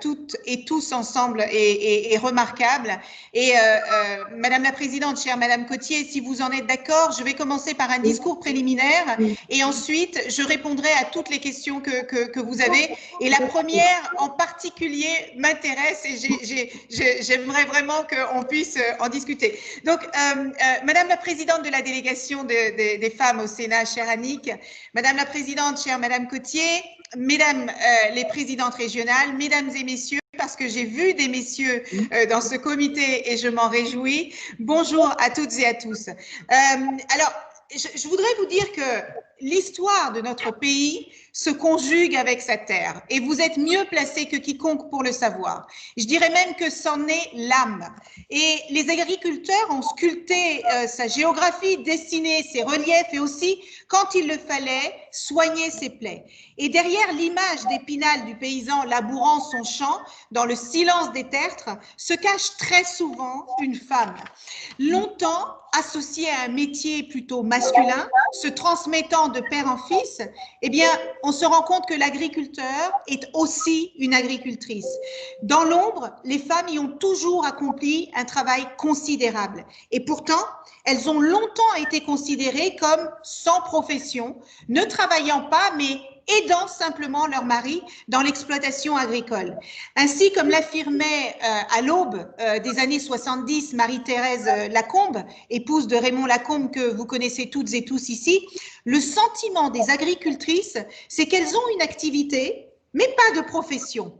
toutes et tous ensemble est remarquable. Et madame la présidente, chère madame Cottier, si vous en êtes d'accord, je vais commencer par un discours préliminaire et ensuite, je répondrai à toutes les questions que vous avez. Et la première, en particulier m'intéresse et j'aimerais vraiment qu'on puisse en discuter. Donc, Madame la Présidente de la délégation des femmes au Sénat, chère Annick, Madame la Présidente, chère Madame Cottier, Mesdames les Présidentes régionales, Mesdames et Messieurs, parce que j'ai vu des messieurs dans ce comité et je m'en réjouis. Bonjour à toutes et à tous. Alors, je voudrais vous dire que l'histoire de notre pays se conjugue avec sa terre et vous êtes mieux placés que quiconque pour le savoir. Je dirais même que c'en est l'âme. Et les agriculteurs ont sculpté sa géographie, dessiné ses reliefs et aussi, quand il le fallait, soigné ses plaies. Et derrière l'image d'Épinal du paysan labourant son champ, dans le silence des tertres, se cache très souvent une femme. Longtemps associée à un métier plutôt masculin, se transmettant de père en fils, eh bien, on se rend compte que l'agriculteur est aussi une agricultrice. Dans l'ombre, les femmes y ont toujours accompli un travail considérable. Et pourtant, elles ont longtemps été considérées comme sans profession, ne travaillant pas, mais aidant simplement leur mari dans l'exploitation agricole. Ainsi, comme l'affirmait à l'aube des années 70 Marie-Thérèse Lacombe, épouse de Raymond Lacombe que vous connaissez toutes et tous ici, le sentiment des agricultrices, c'est qu'elles ont une activité, mais pas de profession.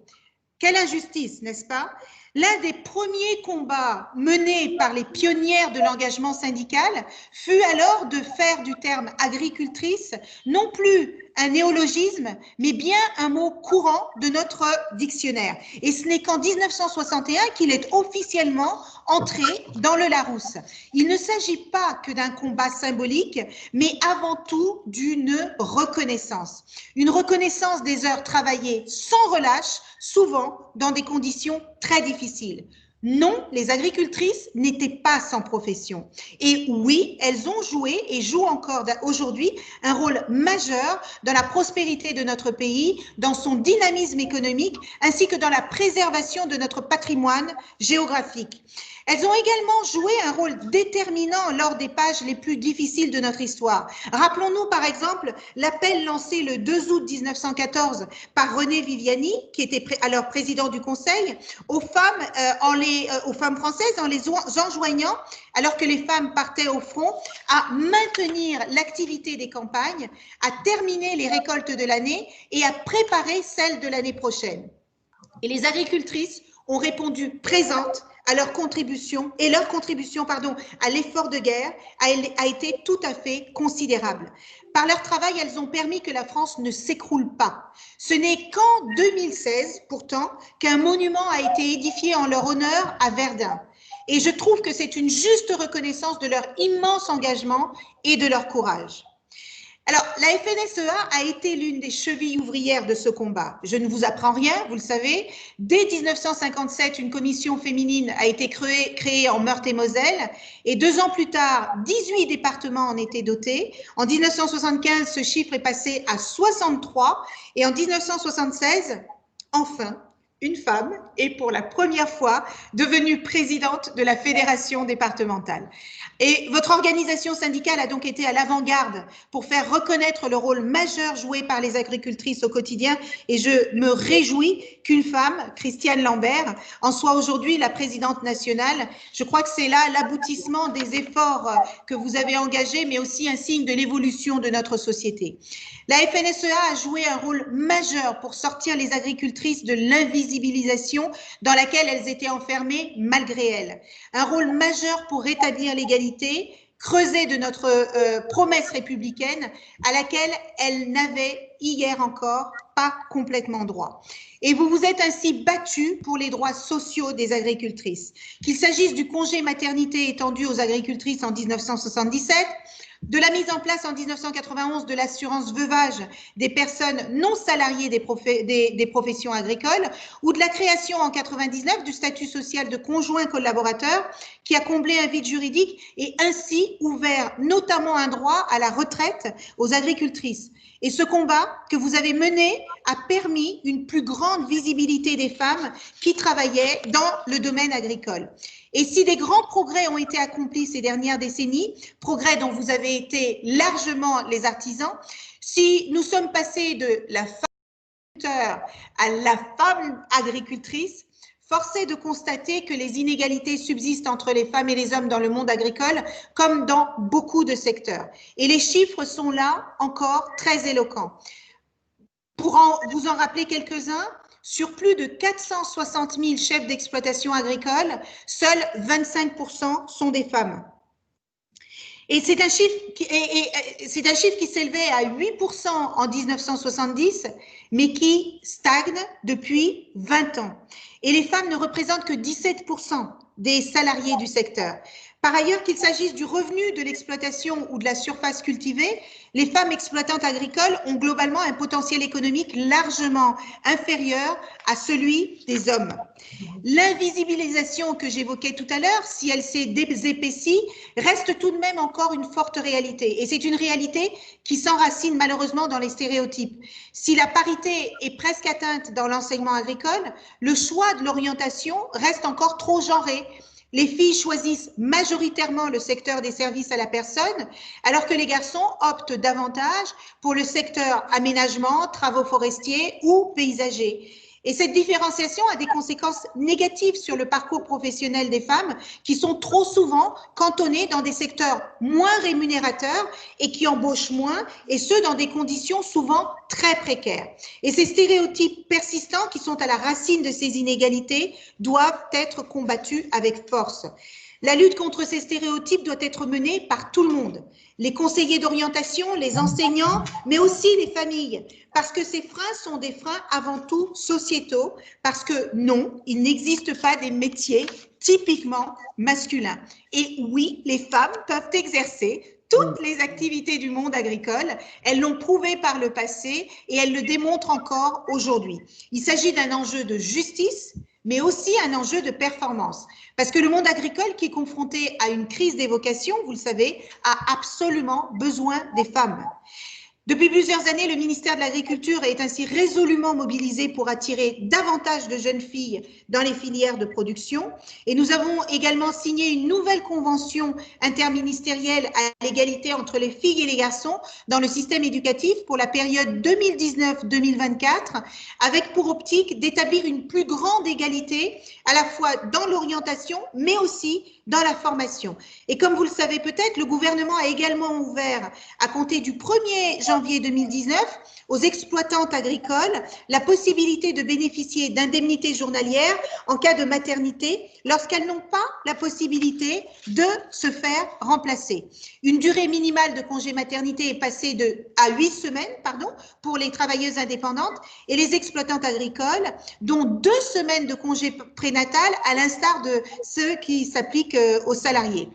Quelle injustice, n'est-ce pas? L'un des premiers combats menés par les pionnières de l'engagement syndical fut alors de faire du terme agricultrice non plus un néologisme, mais bien un mot courant de notre dictionnaire. Et ce n'est qu'en 1961 qu'il est officiellement entré dans le Larousse. Il ne s'agit pas que d'un combat symbolique, mais avant tout d'une reconnaissance. Une reconnaissance des heures travaillées sans relâche, souvent dans des conditions très difficiles. Non, les agricultrices n'étaient pas sans profession. Et oui, elles ont joué et jouent encore aujourd'hui un rôle majeur dans la prospérité de notre pays, dans son dynamisme économique, ainsi que dans la préservation de notre patrimoine géographique. Elles ont également joué un rôle déterminant lors des pages les plus difficiles de notre histoire. Rappelons-nous par exemple l'appel lancé le 2 août 1914 par René Viviani, qui était alors président du Conseil, aux femmes françaises en les enjoignant, alors que les femmes partaient au front, à maintenir l'activité des campagnes, à terminer les récoltes de l'année et à préparer celles de l'année prochaine. Et les agricultrices ont répondu présentes à leur contribution, et leur contribution à l'effort de guerre a été tout à fait considérable. Par leur travail, elles ont permis que la France ne s'écroule pas. Ce n'est qu'en 2016, pourtant, qu'un monument a été édifié en leur honneur à Verdun. Et je trouve que c'est une juste reconnaissance de leur immense engagement et de leur courage. Alors, la FNSEA a été l'une des chevilles ouvrières de ce combat. Je ne vous apprends rien, vous le savez. Dès 1957, une commission féminine a été créée en Meurthe-et-Moselle et 2 ans plus tard, 18 départements en étaient dotés. En 1975, ce chiffre est passé à 63 et en 1976, enfin, une femme est pour la première fois devenue présidente de la fédération départementale. Et votre organisation syndicale a donc été à l'avant-garde pour faire reconnaître le rôle majeur joué par les agricultrices au quotidien. Et je me réjouis qu'une femme, Christiane Lambert, en soit aujourd'hui la présidente nationale. Je crois que c'est là l'aboutissement des efforts que vous avez engagés, mais aussi un signe de l'évolution de notre société. La FNSEA a joué un rôle majeur pour sortir les agricultrices de l'invisibilisation dans laquelle elles étaient enfermées malgré elles. Un rôle majeur pour rétablir l'égalité, creuset de notre promesse républicaine à laquelle elle n'avait hier encore pas complètement droit. Et vous vous êtes ainsi battus pour les droits sociaux des agricultrices, qu'il s'agisse du congé maternité étendu aux agricultrices en 1977, de la mise en place en 1991 de l'assurance veuvage des personnes non salariées des professions agricoles, ou de la création en 99 du statut social de conjoint collaborateur qui a comblé un vide juridique et ainsi ouvert notamment un droit à la retraite aux agricultrices. Et ce combat que vous avez mené a permis une plus grande visibilité des femmes qui travaillaient dans le domaine agricole. Et si des grands progrès ont été accomplis ces dernières décennies, progrès dont vous avez été largement les artisans, si nous sommes passés de la femme agriculteur à la femme agricultrice, force est de constater que les inégalités subsistent entre les femmes et les hommes dans le monde agricole, comme dans beaucoup de secteurs. Et les chiffres sont là encore très éloquents. Pour vous en rappeler quelques-uns, sur plus de 460 000 chefs d'exploitation agricole, seuls 25% sont des femmes. Et c'est un chiffre qui s'élevait à 8% en 1970, mais qui stagne depuis 20 ans. Et les femmes ne représentent que 17% des salariés du secteur. Par ailleurs, qu'il s'agisse du revenu de l'exploitation ou de la surface cultivée, les femmes exploitantes agricoles ont globalement un potentiel économique largement inférieur à celui des hommes. L'invisibilisation que j'évoquais tout à l'heure, si elle s'est désépaissie, reste tout de même encore une forte réalité. Et c'est une réalité qui s'enracine malheureusement dans les stéréotypes. Si la parité est presque atteinte dans l'enseignement agricole, le choix de l'orientation reste encore trop genré. Les filles choisissent majoritairement le secteur des services à la personne, alors que les garçons optent davantage pour le secteur aménagement, travaux forestiers ou paysagers. Et cette différenciation a des conséquences négatives sur le parcours professionnel des femmes qui sont trop souvent cantonnées dans des secteurs moins rémunérateurs et qui embauchent moins, et ce, dans des conditions souvent très précaires. Et ces stéréotypes persistants qui sont à la racine de ces inégalités doivent être combattus avec force. La lutte contre ces stéréotypes doit être menée par tout le monde, les conseillers d'orientation, les enseignants, mais aussi les familles, parce que ces freins sont des freins avant tout sociétaux, parce que non, il n'existe pas des métiers typiquement masculins. Et oui, les femmes peuvent exercer toutes les activités du monde agricole, elles l'ont prouvé par le passé et elles le démontrent encore aujourd'hui. Il s'agit d'un enjeu de justice, mais aussi un enjeu de performance. Parce que le monde agricole qui est confronté à une crise des vocations, vous le savez, a absolument besoin des femmes. Depuis plusieurs années, le ministère de l'Agriculture est ainsi résolument mobilisé pour attirer davantage de jeunes filles dans les filières de production. Et nous avons également signé une nouvelle convention interministérielle à l'égalité entre les filles et les garçons dans le système éducatif pour la période 2019-2024, avec pour optique d'établir une plus grande égalité à la fois dans l'orientation, mais aussi dans la formation. Et comme vous le savez peut-être, le gouvernement a également ouvert, à compter du 1er janvier 2019, aux exploitantes agricoles la possibilité de bénéficier d'indemnités journalières en cas de maternité lorsqu'elles n'ont pas la possibilité de se faire remplacer. Une durée minimale de congé maternité est passée à 8 semaines pour les travailleuses indépendantes et les exploitantes agricoles, dont 2 semaines de congé prénatal à l'instar de ceux qui s'appliquent aux salariés.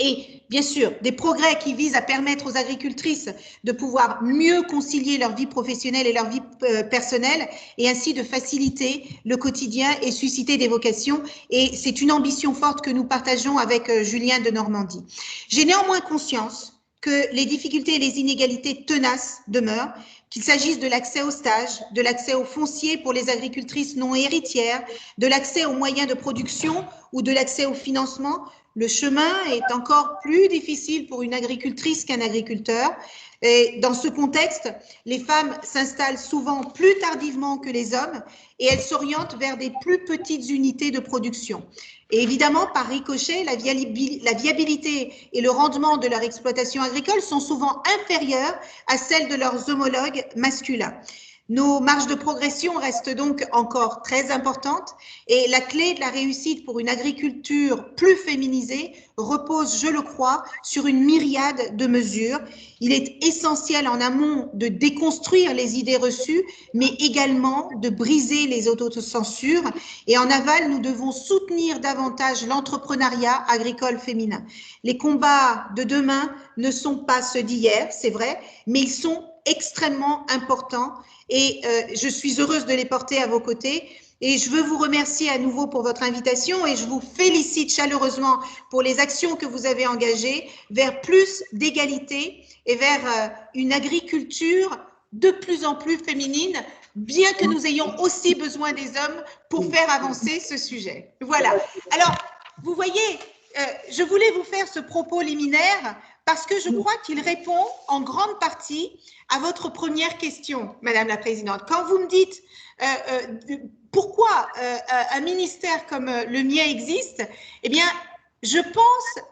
Et bien sûr, des progrès qui visent à permettre aux agricultrices de pouvoir mieux concilier leur vie professionnelle et leur vie personnelle et ainsi de faciliter le quotidien et susciter des vocations. Et c'est une ambition forte que nous partageons avec Julien de Normandie. J'ai néanmoins conscience que les difficultés et les inégalités tenaces demeurent, qu'il s'agisse de l'accès au stage, de l'accès au foncier pour les agricultrices non héritières, de l'accès aux moyens de production ou de l'accès au financement. Le chemin est encore plus difficile pour une agricultrice qu'un agriculteur. Et dans ce contexte, les femmes s'installent souvent plus tardivement que les hommes et elles s'orientent vers des plus petites unités de production. Et évidemment, par ricochet, la viabilité et le rendement de leur exploitation agricole sont souvent inférieurs à celles de leurs homologues masculins. Nos marges de progression restent donc encore très importantes et la clé de la réussite pour une agriculture plus féminisée repose, je le crois, sur une myriade de mesures. Il est essentiel en amont de déconstruire les idées reçues, mais également de briser les autocensures. Et en aval, nous devons soutenir davantage l'entrepreneuriat agricole féminin. Les combats de demain ne sont pas ceux d'hier, c'est vrai, mais ils sont extrêmement importants et je suis heureuse de les porter à vos côtés. Et je veux vous remercier à nouveau pour votre invitation et je vous félicite chaleureusement pour les actions que vous avez engagées vers plus d'égalité et vers une agriculture de plus en plus féminine, bien que nous ayons aussi besoin des hommes pour faire avancer ce sujet. Voilà. Alors, vous voyez, je voulais vous faire ce propos liminaire parce que je crois qu'il répond en grande partie à votre première question, Madame la Présidente. Quand vous me dites pourquoi un ministère comme le mien existe, eh bien, je pense,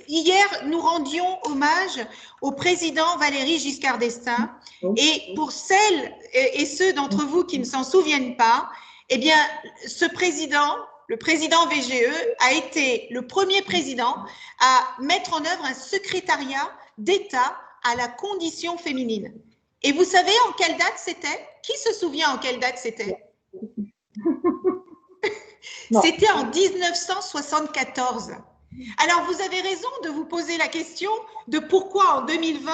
hier, nous rendions hommage au président Valéry Giscard d'Estaing et pour celles et ceux d'entre vous qui ne s'en souviennent pas, eh bien, ce président, le président VGE, a été le premier président à mettre en œuvre un secrétariat d'État à la condition féminine. Et vous savez en quelle date c'était? Qui se souvient en quelle date c'était? C'était en 1974. Alors, vous avez raison de vous poser la question de pourquoi en 2020,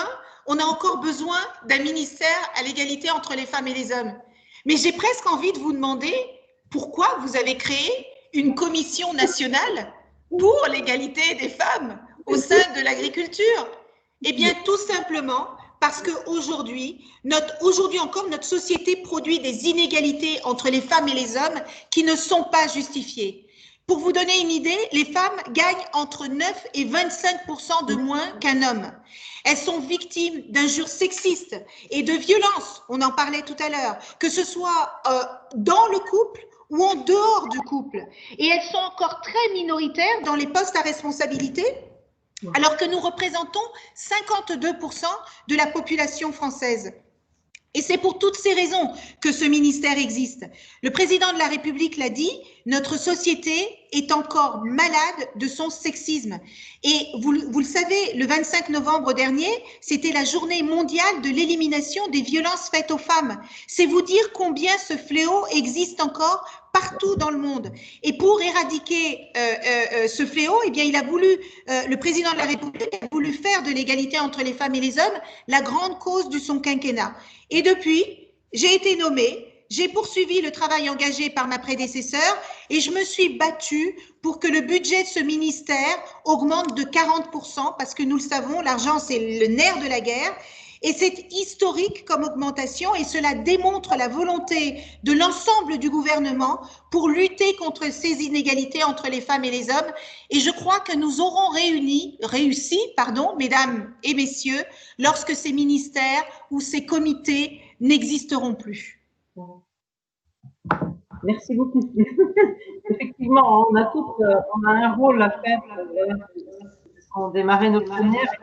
on a encore besoin d'un ministère à l'égalité entre les femmes et les hommes. Mais j'ai presque envie de vous demander pourquoi vous avez créé une commission nationale pour l'égalité des femmes au sein de l'agriculture. Eh bien, tout simplement parce qu'aujourd'hui, encore, notre société produit des inégalités entre les femmes et les hommes qui ne sont pas justifiées. Pour vous donner une idée, les femmes gagnent entre 9 et 25% de moins qu'un homme. Elles sont victimes d'injures sexistes et de violences, on en parlait tout à l'heure, que ce soit dans le couple ou en dehors du couple. Et elles sont encore très minoritaires dans les postes à responsabilité, alors que nous représentons 52% de la population française. Et c'est pour toutes ces raisons que ce ministère existe. Le président de la République l'a dit, notre société est encore malade de son sexisme. Et vous le savez, le 25 novembre dernier, c'était la journée mondiale de l'élimination des violences faites aux femmes. C'est vous dire combien ce fléau existe encore partout dans le monde. Et pour éradiquer ce fléau, eh bien, le président de la République a voulu faire de l'égalité entre les femmes et les hommes la grande cause de son quinquennat. Et depuis, j'ai été nommée, j'ai poursuivi le travail engagé par ma prédécesseure et je me suis battue pour que le budget de ce ministère augmente de 40% parce que nous le savons, l'argent c'est le nerf de la guerre. Et c'est historique comme augmentation et cela démontre la volonté de l'ensemble du gouvernement pour lutter contre ces inégalités entre les femmes et les hommes. Et je crois que nous aurons réussi, mesdames et messieurs, lorsque ces ministères ou ces comités n'existeront plus. Merci beaucoup. Effectivement, on a un rôle à faire. On a démarré notre première.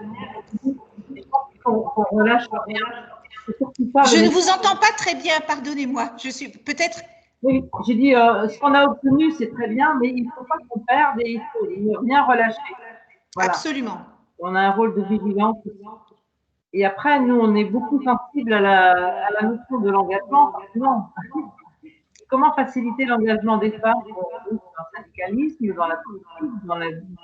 Je ne vous entends pas très bien, pardonnez-moi. Je suis peut-être. Oui, j'ai dit ce qu'on a obtenu, c'est très bien, mais il ne faut pas qu'on perde et il faut rien relâcher. Voilà. Absolument. On a un rôle de vigilance. Et après, nous, on est beaucoup sensibles à la notion de l'engagement. Comment faciliter l'engagement des femmes dans le syndicalisme, dans la politique, dans la vie,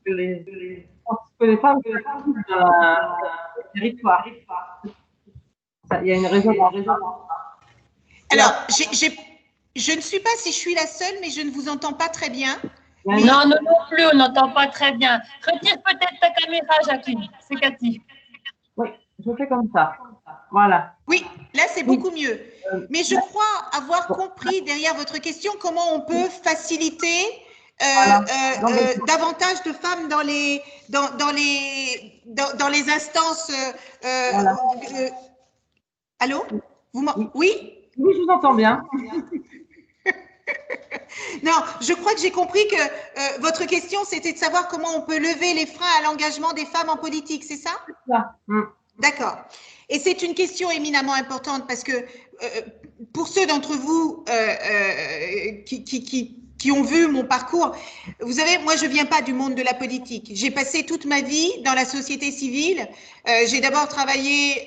que les femmes dans le territoire. Il y a une raison. Alors, je ne sais pas si je suis la seule, mais je ne vous entends pas très bien. Non, non plus, on n'entend pas très bien. Retire peut-être ta caméra, Jacqueline. C'est Cathy. Oui, je fais comme ça. Voilà. Oui, là, c'est beaucoup mieux. Mais je crois avoir compris derrière votre question comment on peut faciliter davantage de femmes dans les instances. Allô? Oui? Oui, je vous entends bien. Non, je crois que j'ai compris que votre question, c'était de savoir comment on peut lever les freins à l'engagement des femmes en politique, c'est ça? C'est ça. D'accord. Et c'est une question éminemment importante parce que pour ceux d'entre vous qui ont vu mon parcours, vous savez, moi, je ne viens pas du monde de la politique. J'ai passé toute ma vie dans la société civile. J'ai d'abord travaillé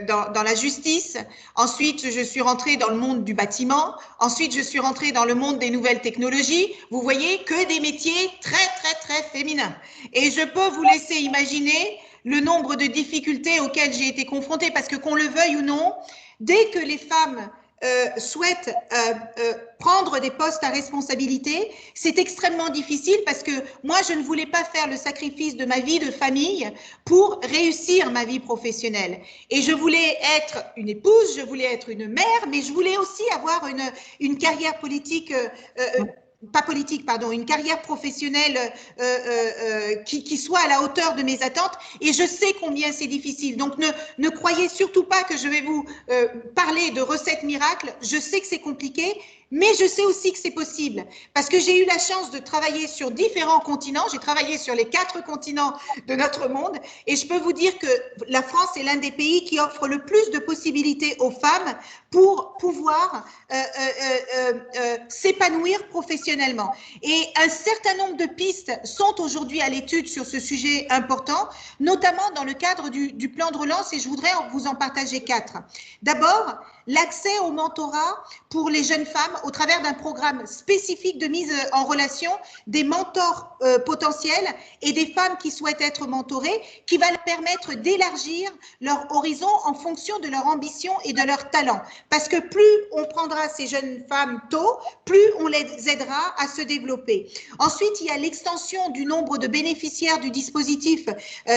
dans la justice. Ensuite, je suis rentrée dans le monde du bâtiment. Ensuite, je suis rentrée dans le monde des nouvelles technologies. Vous voyez que des métiers très, très, très féminins. Et je peux vous laisser imaginer le nombre de difficultés auxquelles j'ai été confrontée parce que qu'on le veuille ou non, dès que les femmes souhaitent prendre des postes à responsabilité, c'est extrêmement difficile parce que moi, je ne voulais pas faire le sacrifice de ma vie de famille pour réussir ma vie professionnelle. Et je voulais être une épouse, je voulais être une mère, mais je voulais aussi avoir une carrière politique pas politique, pardon, une carrière professionnelle qui soit à la hauteur de mes attentes. Et je sais combien c'est difficile. Donc, ne croyez surtout pas que je vais vous parler de recettes miracles. Je sais que c'est compliqué, mais je sais aussi que c'est possible. Parce que j'ai eu la chance de travailler sur différents continents. J'ai travaillé sur les 4 continents de notre monde. Et je peux vous dire que la France est l'un des pays qui offre le plus de possibilités aux femmes pour pouvoir s'épanouir professionnellement. Et un certain nombre de pistes sont aujourd'hui à l'étude sur ce sujet important, notamment dans le cadre du plan de relance, et je voudrais vous en partager 4. D'abord, l'accès au mentorat pour les jeunes femmes au travers d'un programme spécifique de mise en relation des mentors potentiels et des femmes qui souhaitent être mentorées, qui va leur permettre d'élargir leur horizon en fonction de leur ambition et de leur talent. Parce que plus on prendra ces jeunes femmes tôt, plus on les aidera à se développer. Ensuite, il y a l'extension du nombre de bénéficiaires du dispositif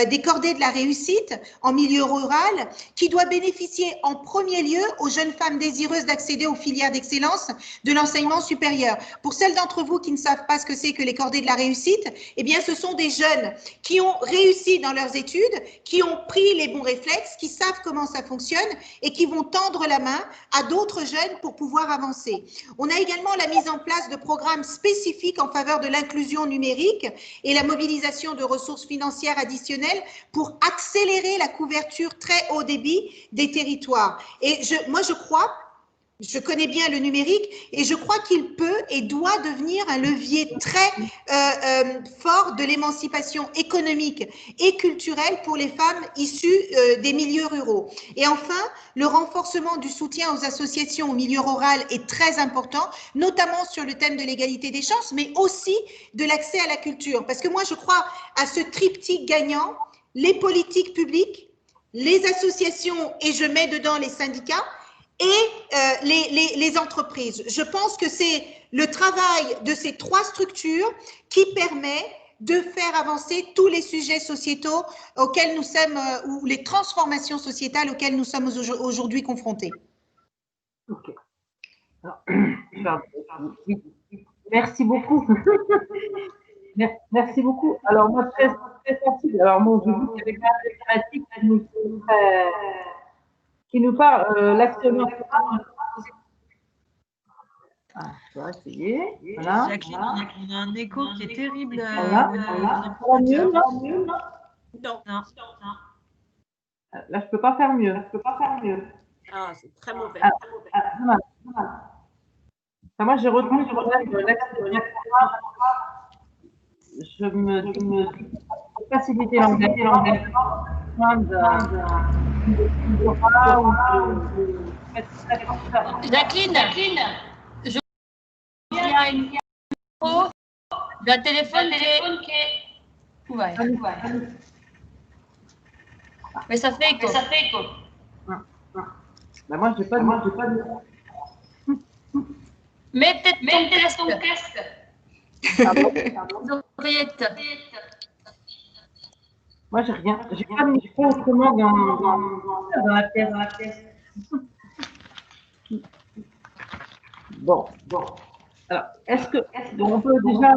des cordées de la réussite en milieu rural, qui doit bénéficier en premier lieu aux jeunes femmes désireuses d'accéder aux filières d'excellence de l'enseignement supérieur. Pour celles d'entre vous qui ne savent pas ce que c'est que les cordées de la réussite, eh bien, ce sont des jeunes qui ont réussi dans leurs études, qui ont pris les bons réflexes, qui savent comment ça fonctionne et qui vont tendre la main à d'autres jeunes pour pouvoir avancer. On a également la mise en place de programmes spécifiques en faveur de l'inclusion numérique et la mobilisation de ressources financières additionnelles pour accélérer la couverture très haut débit des territoires. Et moi, je connais bien le numérique et je crois qu'il peut et doit devenir un levier très fort de l'émancipation économique et culturelle pour les femmes issues des milieux ruraux. Et enfin, le renforcement du soutien aux associations au milieu rural est très important, notamment sur le thème de l'égalité des chances, mais aussi de l'accès à la culture. Parce que moi, je crois à ce triptyque gagnant, les politiques publiques, les associations, et je mets dedans les syndicats, et les entreprises. Je pense que c'est le travail de ces 3 structures qui permet de faire avancer tous les sujets sociétaux auxquels nous sommes, ou les transformations sociétales auxquelles nous sommes aujourd'hui confrontés. Ok. Alors, merci beaucoup. Merci beaucoup. Alors, moi, très sensible. Alors, moi, je vous dis avec la thématique qui nous parle l'actionnaire. Je vais essayer. Voilà. Jacqueline, on a un écho qui est terrible. Voilà. Mieux, Non. Là, je ne peux pas faire mieux. Ah, c'est très mauvais. Moi, j'ai retenu sur l'actionnaire. Je me faciliter l'engagement. Jacqueline, je viens une info d'un téléphone qui est... Ouais. Mais ça fait écho. Ben moi, j'ai pas de... Mets peut-être ton casque. Oreillette. Moi, j'ai rien. J'ai pas de micro autrement dans la pièce. Bon. Alors, est-ce qu'on peut déjà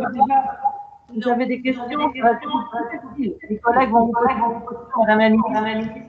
vous avez des questions? Les collègues vont vous poser des questions, Madame la ministre.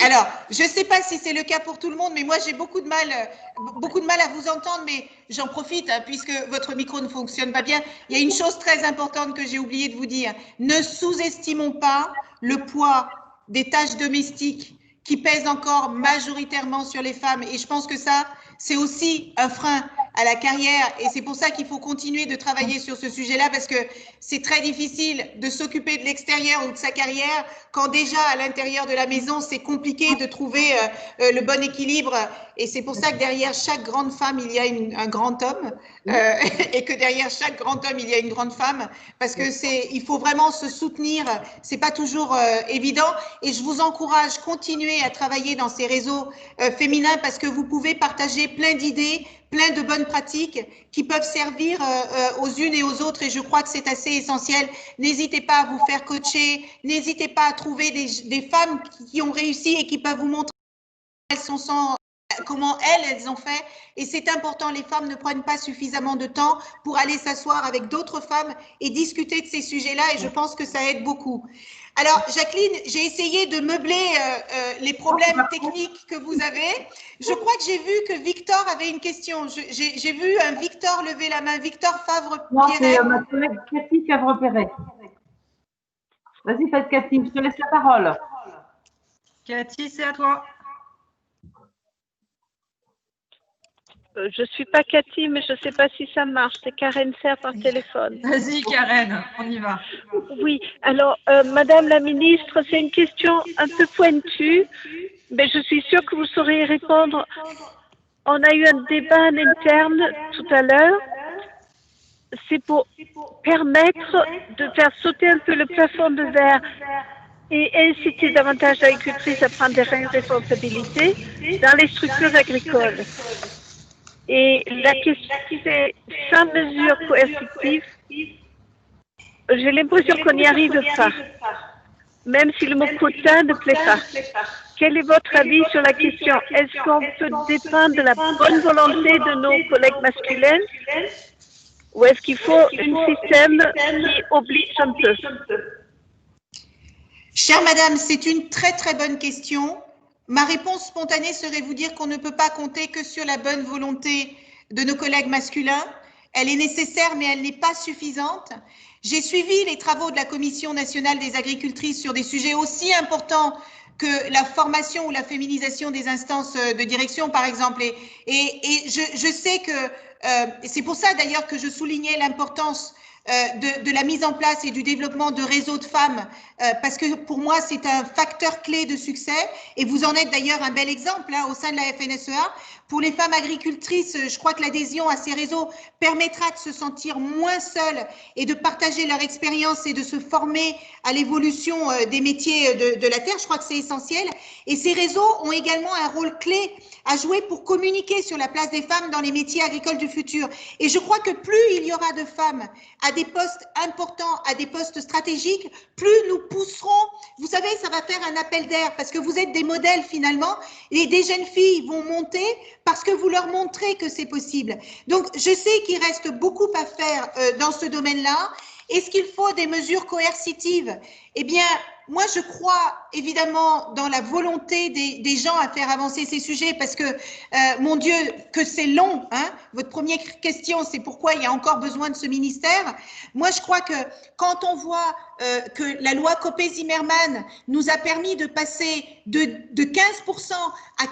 Alors, je ne sais pas si c'est le cas pour tout le monde, mais moi j'ai beaucoup de mal à vous entendre, mais j'en profite puisque votre micro ne fonctionne pas bien. Il y a une chose très importante que j'ai oublié de vous dire. Ne sous-estimons pas le poids des tâches domestiques qui pèsent encore majoritairement sur les femmes. Et je pense que ça, c'est aussi un frein à la carrière. Et c'est pour ça qu'il faut continuer de travailler sur ce sujet-là, parce que c'est très difficile de s'occuper de l'extérieur ou de sa carrière quand déjà à l'intérieur de la maison, c'est compliqué de trouver le bon équilibre. Et c'est pour ça que derrière chaque grande femme, il y a un grand homme et que derrière chaque grand homme, il y a une grande femme, parce que il faut vraiment se soutenir. C'est pas toujours évident. Et je vous encourage, continuez à travailler dans ces réseaux féminins, parce que vous pouvez partager plein d'idées, plein de bonnes pratiques qui peuvent servir aux unes et aux autres. Et je crois que c'est assez essentiel. N'hésitez pas à vous faire coacher. N'hésitez pas à trouver des femmes qui ont réussi et qui peuvent vous montrer comment elles ont fait. Et c'est important, les femmes ne prennent pas suffisamment de temps pour aller s'asseoir avec d'autres femmes et discuter de ces sujets-là. Et je pense que ça aide beaucoup. Alors, Jacqueline, j'ai essayé de meubler les problèmes techniques que vous avez. Je crois que j'ai vu que Victor avait une question. J'ai vu un Victor lever la main. Victor Favre-Perret. Non, c'est ma collègue Cathy Favre-Perret. Vas-y, Cathy, je te laisse la parole. Cathy, c'est à toi. Je ne suis pas Cathy, mais je ne sais pas si ça marche. C'est Karen Serre par téléphone. Vas-y, Karen, on y va. Oui, alors, Madame la Ministre, c'est une question un peu pointue, mais je suis sûre que vous saurez y répondre. On a eu un débat en interne tout à l'heure. C'est pour permettre de faire sauter un peu le plafond de verre et inciter davantage d'agricultrices à prendre des responsabilités dans les structures agricoles. Et la question, c'est sans mesure coercitive, j'ai l'impression qu'on n'y arrive pas, même si le mot quota ne plaît pas. Quel est votre avis sur la question? Est-ce qu'on peut dépendre de la bonne volonté de nos collègues masculins ou est-ce qu'il faut un système qui oblige un peu? Chère madame, c'est une très très bonne question. Ma réponse spontanée serait vous dire qu'on ne peut pas compter que sur la bonne volonté de nos collègues masculins. Elle est nécessaire, mais elle n'est pas suffisante. J'ai suivi les travaux de la Commission nationale des agricultrices sur des sujets aussi importants que la formation ou la féminisation des instances de direction, par exemple. Et je sais que, c'est pour ça d'ailleurs que je soulignais l'importance de la mise en place et du développement de réseaux de femmes, parce que pour moi, c'est un facteur clé de succès. Et vous en êtes d'ailleurs un bel exemple là, au sein de la FNSEA. Pour les femmes agricultrices, je crois que l'adhésion à ces réseaux permettra de se sentir moins seules et de partager leur expérience et de se former à l'évolution des métiers de la terre. Je crois que c'est essentiel. Et ces réseaux ont également un rôle clé à jouer pour communiquer sur la place des femmes dans les métiers agricoles du futur. Et je crois que plus il y aura de femmes à des postes importants, à des postes stratégiques, plus nous pousserons, vous savez, ça va faire un appel d'air parce que vous êtes des modèles finalement et des jeunes filles vont monter parce que vous leur montrez que c'est possible. Donc, je sais qu'il reste beaucoup à faire dans ce domaine-là. Est-ce qu'il faut des mesures coercitives? Eh bien, moi, je crois évidemment dans la volonté des gens à faire avancer ces sujets parce que, mon Dieu, que c'est long. Hein. Votre première question, c'est pourquoi il y a encore besoin de ce ministère. Moi, je crois que quand on voit que la loi Copé-Zimmermann nous a permis de passer de 15% à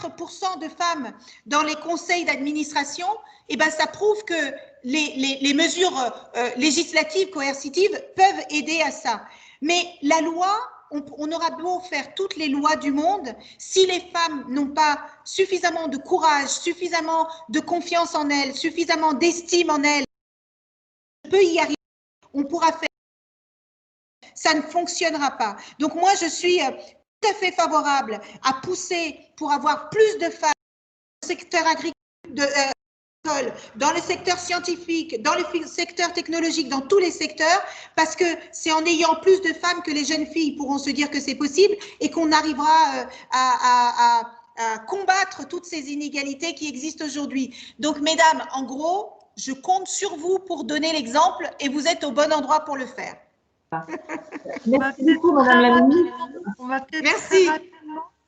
44% de femmes dans les conseils d'administration, eh ben, ça prouve que les mesures législatives coercitives peuvent aider à ça. Mais la loi, on aura beau faire toutes les lois du monde, si les femmes n'ont pas suffisamment de courage, suffisamment de confiance en elles, suffisamment d'estime en elles, on peut y arriver, on pourra faire. Ça ne fonctionnera pas. Donc moi, je suis tout à fait favorable à pousser pour avoir plus de femmes dans le secteur agricole, dans le secteur scientifique, dans le secteur technologique, dans tous les secteurs, parce que c'est en ayant plus de femmes que les jeunes filles pourront se dire que c'est possible et qu'on arrivera à combattre toutes ces inégalités qui existent aujourd'hui. Donc, mesdames, en gros, je compte sur vous pour donner l'exemple et vous êtes au bon endroit pour le faire. Merci beaucoup, Madame la Ministre. On va peut-être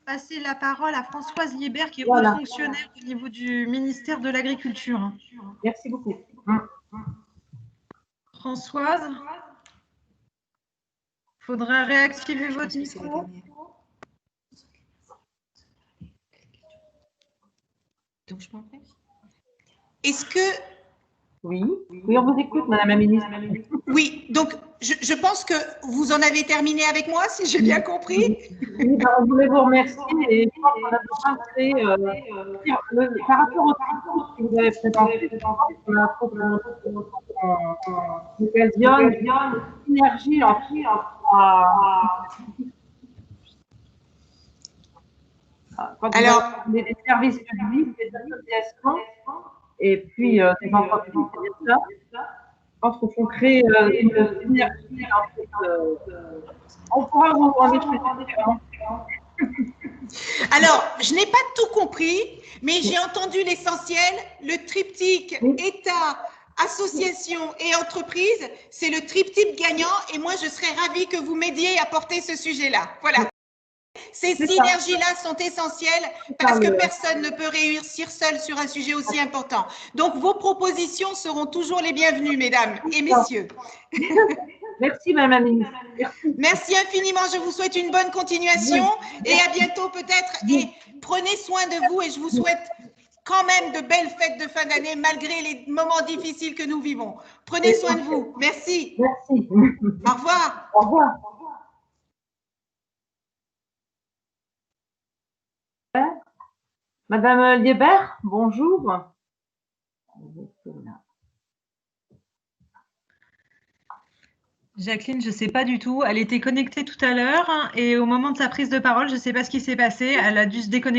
passer la parole à Françoise Liébert, qui est haute fonctionnaire au niveau du ministère de l'Agriculture. Merci beaucoup. Françoise. faudra réactiver votre micro. Donc, je m'en vais. Est-ce que… Oui, on vous écoute, Madame la Ministre. Oui, donc je pense que vous en avez terminé avec moi, si j'ai bien compris. Oui, ben, on voulait vous remercier et je pense qu'on a besoin de créer, par rapport au discours que vous avez présenté, on a occasionne une synergie Alors, des services publics, des associations et puis des entreprises, c'est bien ça. Je pense qu'il faut créer une synergie. On pourra vous en expliquer. Alors, je n'ai pas tout compris, mais j'ai entendu l'essentiel. Le triptyque État, association et entreprise, c'est le triptyque gagnant et moi, je serais ravie que vous m'aidiez à porter ce sujet-là. Voilà. Ces synergies-là sont essentielles parce que personne ne peut réussir seul sur un sujet aussi important. Donc, vos propositions seront toujours les bienvenues, mesdames et messieurs. Merci, Madame la Ministre. Merci infiniment. Je vous souhaite une bonne continuation et à bientôt peut-être. Et prenez soin de vous et je vous souhaite quand même de belles fêtes de fin d'année malgré les moments difficiles que nous vivons. Prenez soin de vous. Merci. Merci. Au revoir. Au revoir. Madame Liébert, bonjour. Jacqueline, je ne sais pas du tout. Elle était connectée tout à l'heure et au moment de sa prise de parole, je ne sais pas ce qui s'est passé. Elle a dû se déconnecter.